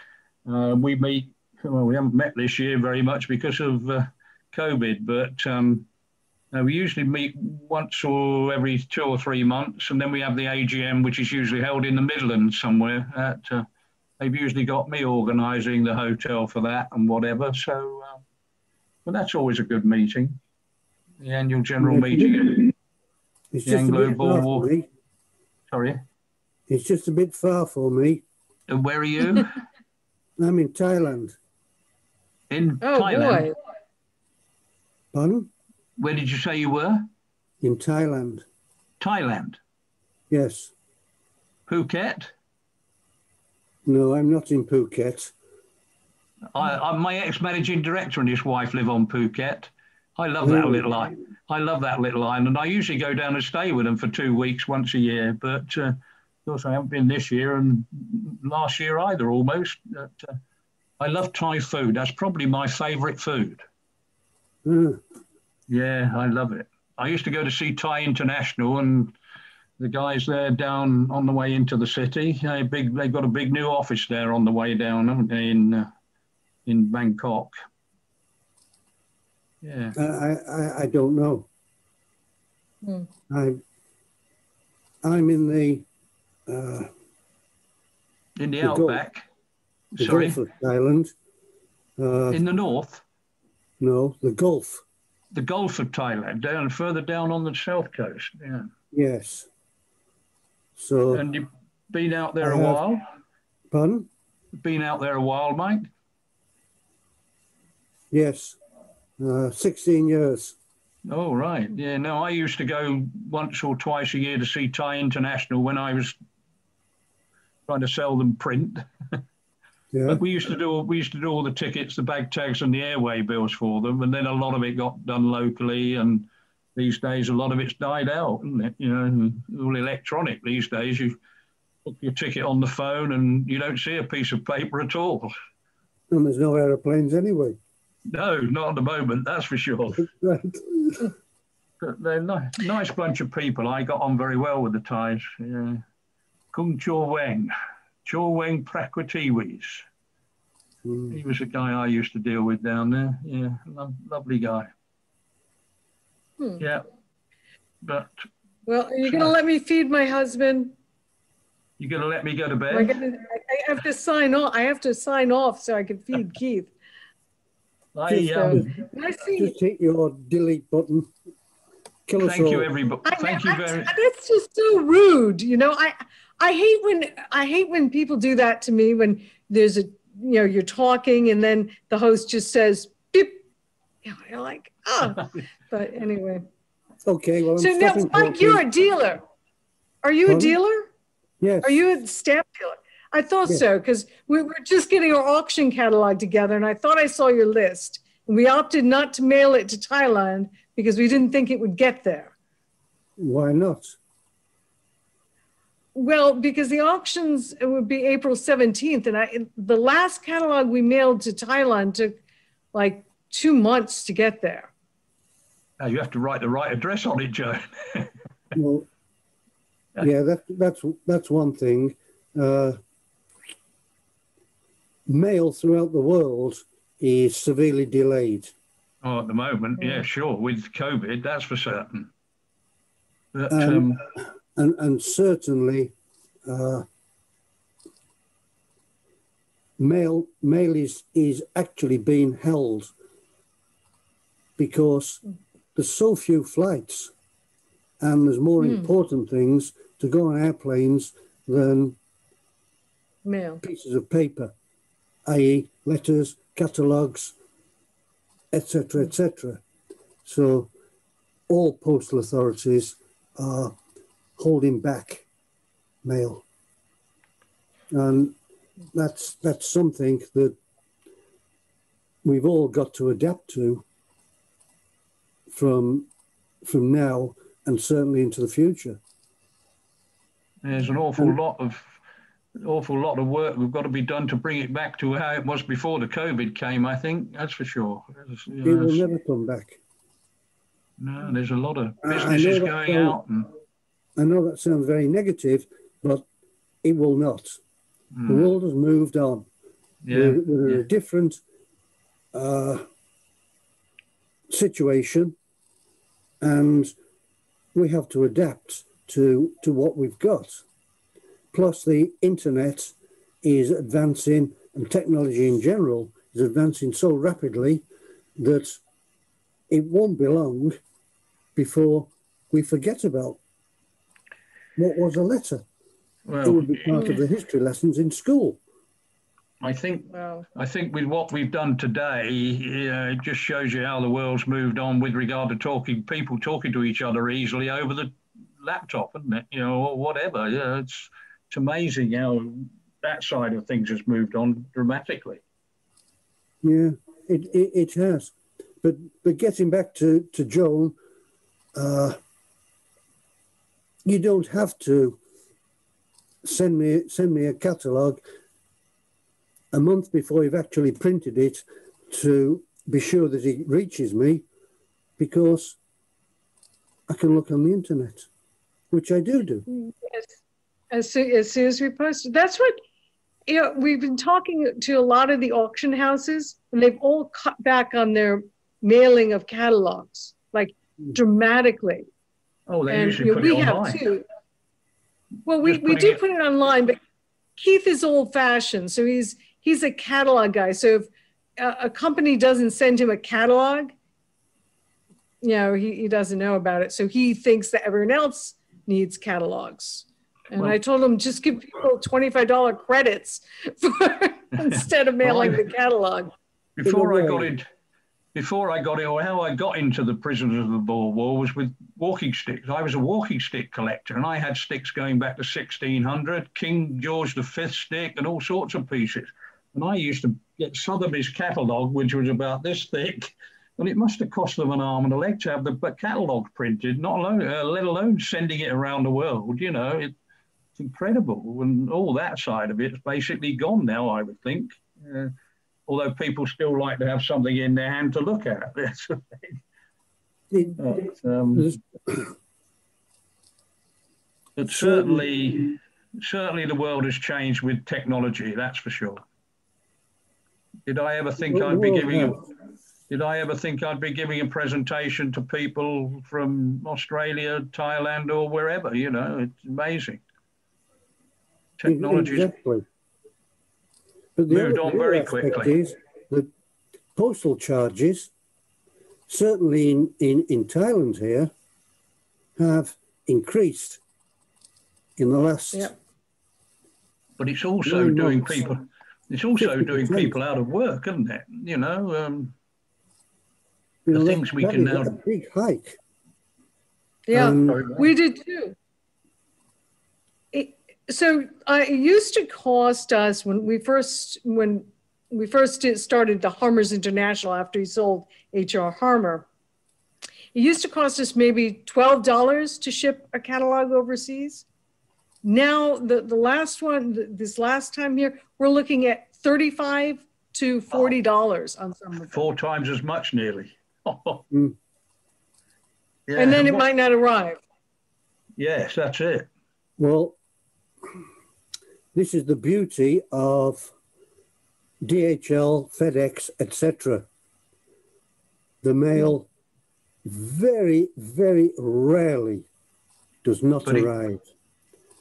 We meet. Well, we haven't met this year very much because of COVID, but we usually meet once or every 2 or 3 months, and then we have the AGM, which is usually held in the Midlands somewhere. They've usually got me organising the hotel for that and whatever. So, but that's always a good meeting. The annual general meeting. It's just a bit far for me. Sorry? It's just a bit far for me. And where are you? I'm in Thailand. In Thailand? Boy. Pardon? Where did you say you were? In Thailand. Thailand? Yes. Phuket? No, I'm not in Phuket. My ex-managing director and his wife live on Phuket. I love that little island. I love that little island. And I usually go down and stay with them for 2 weeks once a year. But of course, I haven't been this year and last year either, almost. But, I love Thai food. That's probably my favourite food. Yeah, I love it. I used to go to see Thai International, and the guys there down on the way into the city. They've got a big new office there on the way down, haven't they, in Bangkok. Yeah. I don't know. I'm in the outback. Sorry, Gulf of Thailand. In the north. No, the Gulf. The Gulf of Thailand, further down on the south coast. Yeah. Yes. So. And you've been out there a while. Pardon? Been out there a while, mate. Yes. 16 years. Oh, right. Yeah, no, I used to go once or twice a year to see Thai International when I was trying to sell them print. Yeah. But we used to do all the tickets, the bag tags and the airway bills for them. And then a lot of it got done locally. And these days, a lot of it's died out, isn't it? You know, all electronic these days. You book your ticket on the phone and you don't see a piece of paper at all. And there's no aeroplanes anyway. No, not at the moment, that's for sure. Right. But they're nice bunch of people. I got on very well with the Thais. Yeah. Kung Chor Weng Prakwatiwis. He was a guy I used to deal with down there. Yeah, lovely guy. Yeah, but... Well, are you going to let me feed my husband? You're going to let me go to bed? I have to sign off. I have to sign off so I can feed Keith. Just hit your delete button. Kill us all. Thank you, everybody. Thank you very much. That's just so rude. You know, I hate when people do that to me, when there's you're talking and then the host just says beep. You know, you're like, oh. But anyway. Okay. Well, so now, Mike, you're a dealer. Are you a dealer? Yes. Are you a stamp dealer? I thought so, because we were just getting our auction catalog together, and I thought I saw your list. And we opted not to mail it to Thailand because we didn't think it would get there. Why not? Well, because the auctions would be April 17th, and the last catalog we mailed to Thailand took like 2 months to get there. Now you have to write the right address on it, Joe. Well, yeah, that's one thing. Mail throughout the world is severely delayed. Oh, at the moment, yeah, sure. With COVID, that's for certain. But, and certainly, mail is actually being held because there's so few flights and there's more important things to go on airplanes than mail pieces of paper, i.e. letters, catalogues, etc., etc. So all postal authorities are holding back mail. And that's something that we've all got to adapt to from now and certainly into the future. There's an awful lot of work we've got to be done to bring it back to how it was before the COVID came, I think, that's for sure. It will never come back. No, there's a lot of businesses going out. And I know that sounds very negative, but it will not. The world has moved on. We're in a different situation, and we have to adapt to what we've got. Plus, the internet is advancing, and technology in general is advancing so rapidly that it won't be long before we forget about what was a letter. It would be part of the history lessons in school. I think with what we've done today, it just shows you how the world's moved on with regard to people talking to each other easily over the laptop, isn't it? You know, or whatever. Yeah, it's amazing how that side of things has moved on dramatically. Yeah, it has. But getting back to Joan, you don't have to send me a catalogue a month before you've actually printed it to be sure that it reaches me, because I can look on the internet, which I do. Yes. As soon as we post it. That's what, you know, we've been talking to a lot of the auction houses, and they've all cut back on their mailing of catalogs, like dramatically. Oh, they usually put it online. We have too. Well, we do put it online, but Keith is old fashioned. So he's a catalog guy. So if a company doesn't send him a catalog, you know, he doesn't know about it. So he thinks that everyone else needs catalogs. And I told him, just give people $25 credits instead of mailing the catalog. Before I got it, or how I got into the Prisoners of the Boer War was with walking sticks. I was a walking stick collector, and I had sticks going back to 1600, King George V stick, and all sorts of pieces. And I used to get Sotheby's catalogue, which was about this thick, and it must have cost them an arm and a leg to have the catalogue printed, not alone, let alone sending it around the world. You know, it's incredible, and all that side of it's basically gone now, I would think. Although people still like to have something in their hand to look at. But certainly the world has changed with technology, that's for sure. Did I ever think I'd be giving a presentation to people from Australia, Thailand, or wherever? You know, it's amazing. Technology. Exactly. But moved on very quickly. Is the postal charges, certainly in Thailand here, have increased in the last. Yeah. But it's also doing people. It's also doing people out of work, isn't it? You know, the things we can now. A big hike. Yeah, we did too. So it used to cost us when we first started the Harmers International after he sold H.R. Harmer. It used to cost us maybe $12 to ship a catalog overseas. Now the last one, this last time here, we're looking at $35 to $40 on some of them. 4 times as much, nearly. Yeah. And then it might not arrive. Yes, that's it. Well, this is the beauty of DHL, FedEx, etc. The mail very, very rarely does not arrive.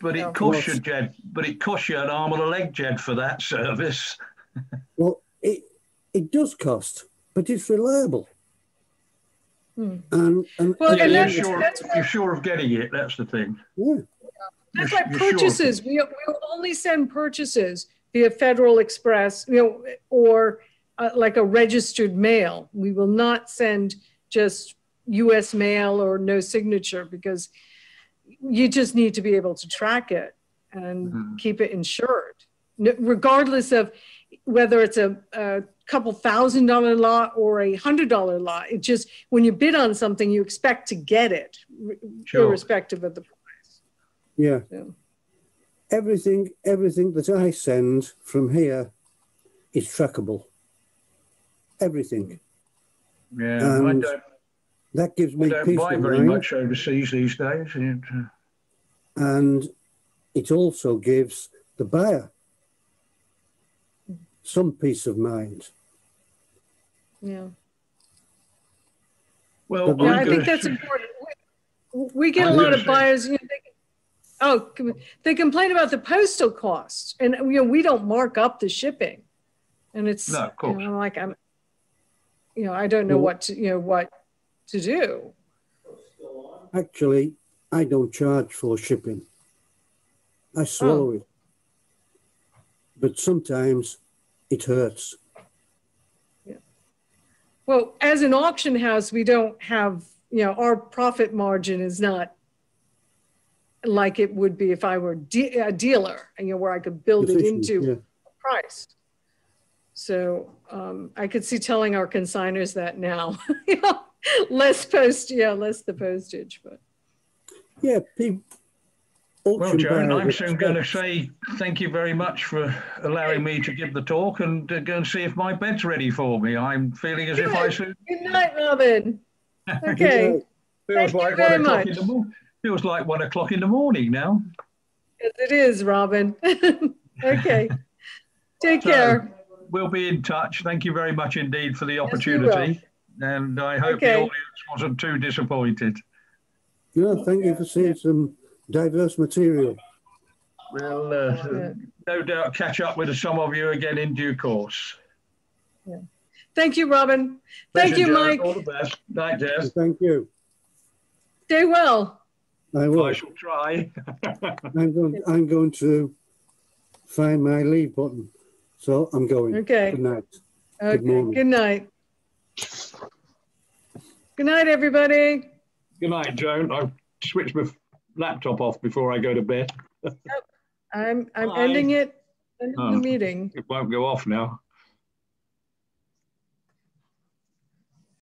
But it costs you, Jed. But it costs you an arm and a leg, Jed, for that service. Well, it does cost, but it's reliable. And well, yeah, and you're sure of getting it. That's the thing. Yeah. That's like purchases. We'll only send purchases via Federal Express, or like a registered mail. We will not send just U.S. mail or no signature, because you just need to be able to track it and keep it insured, regardless of whether it's a couple $1,000 lot or $100 lot. It just, when you bid on something, you expect to get it, irrespective of the price. Yeah. Everything that I send from here is trackable. Everything. Yeah, and that gives me peace buy of very mind. much overseas these days. And it also gives the buyer some peace of mind. Yeah. Well, yeah, I think that's important. We get a lot of buyers. They complain about the postal costs, and we don't mark up the shipping, and it's no, of course. I don't know what to do. Actually, I don't charge for shipping. I swallow it, but sometimes it hurts. Yeah. Well, as an auction house, we don't have, our profit margin is not like it would be if I were a dealer, where I could build it into a price. So I could see telling our consigners that now, less the postage, but. Yeah, well, Joan, I'm soon going to say thank you very much for allowing me to give the talk and go and see if my bed's ready for me. I'm feeling as if I should. Good night, Robin. Okay. Feels like 1 o'clock in the morning. Feels like 1 o'clock in the morning now. Yes, it is, Robin. Okay. Take care. We'll be in touch. Thank you very much indeed for the opportunity. And I hope the audience wasn't too disappointed. No, thank you for seeing some diverse material. Well, no doubt catch up with some of you again in due course. Yeah. Thank you, Robin. Thank you, Mike. All the best. Night, Jess. Thank you. Stay well. I will. I shall try. I'm going to find my leave button. So I'm going. Okay. Good night. Okay. Good morning. Good night. Good night, everybody. Good night, Joan. I'll switch my laptop off before I go to bed. I'm ending it. Ending the meeting. It won't go off now.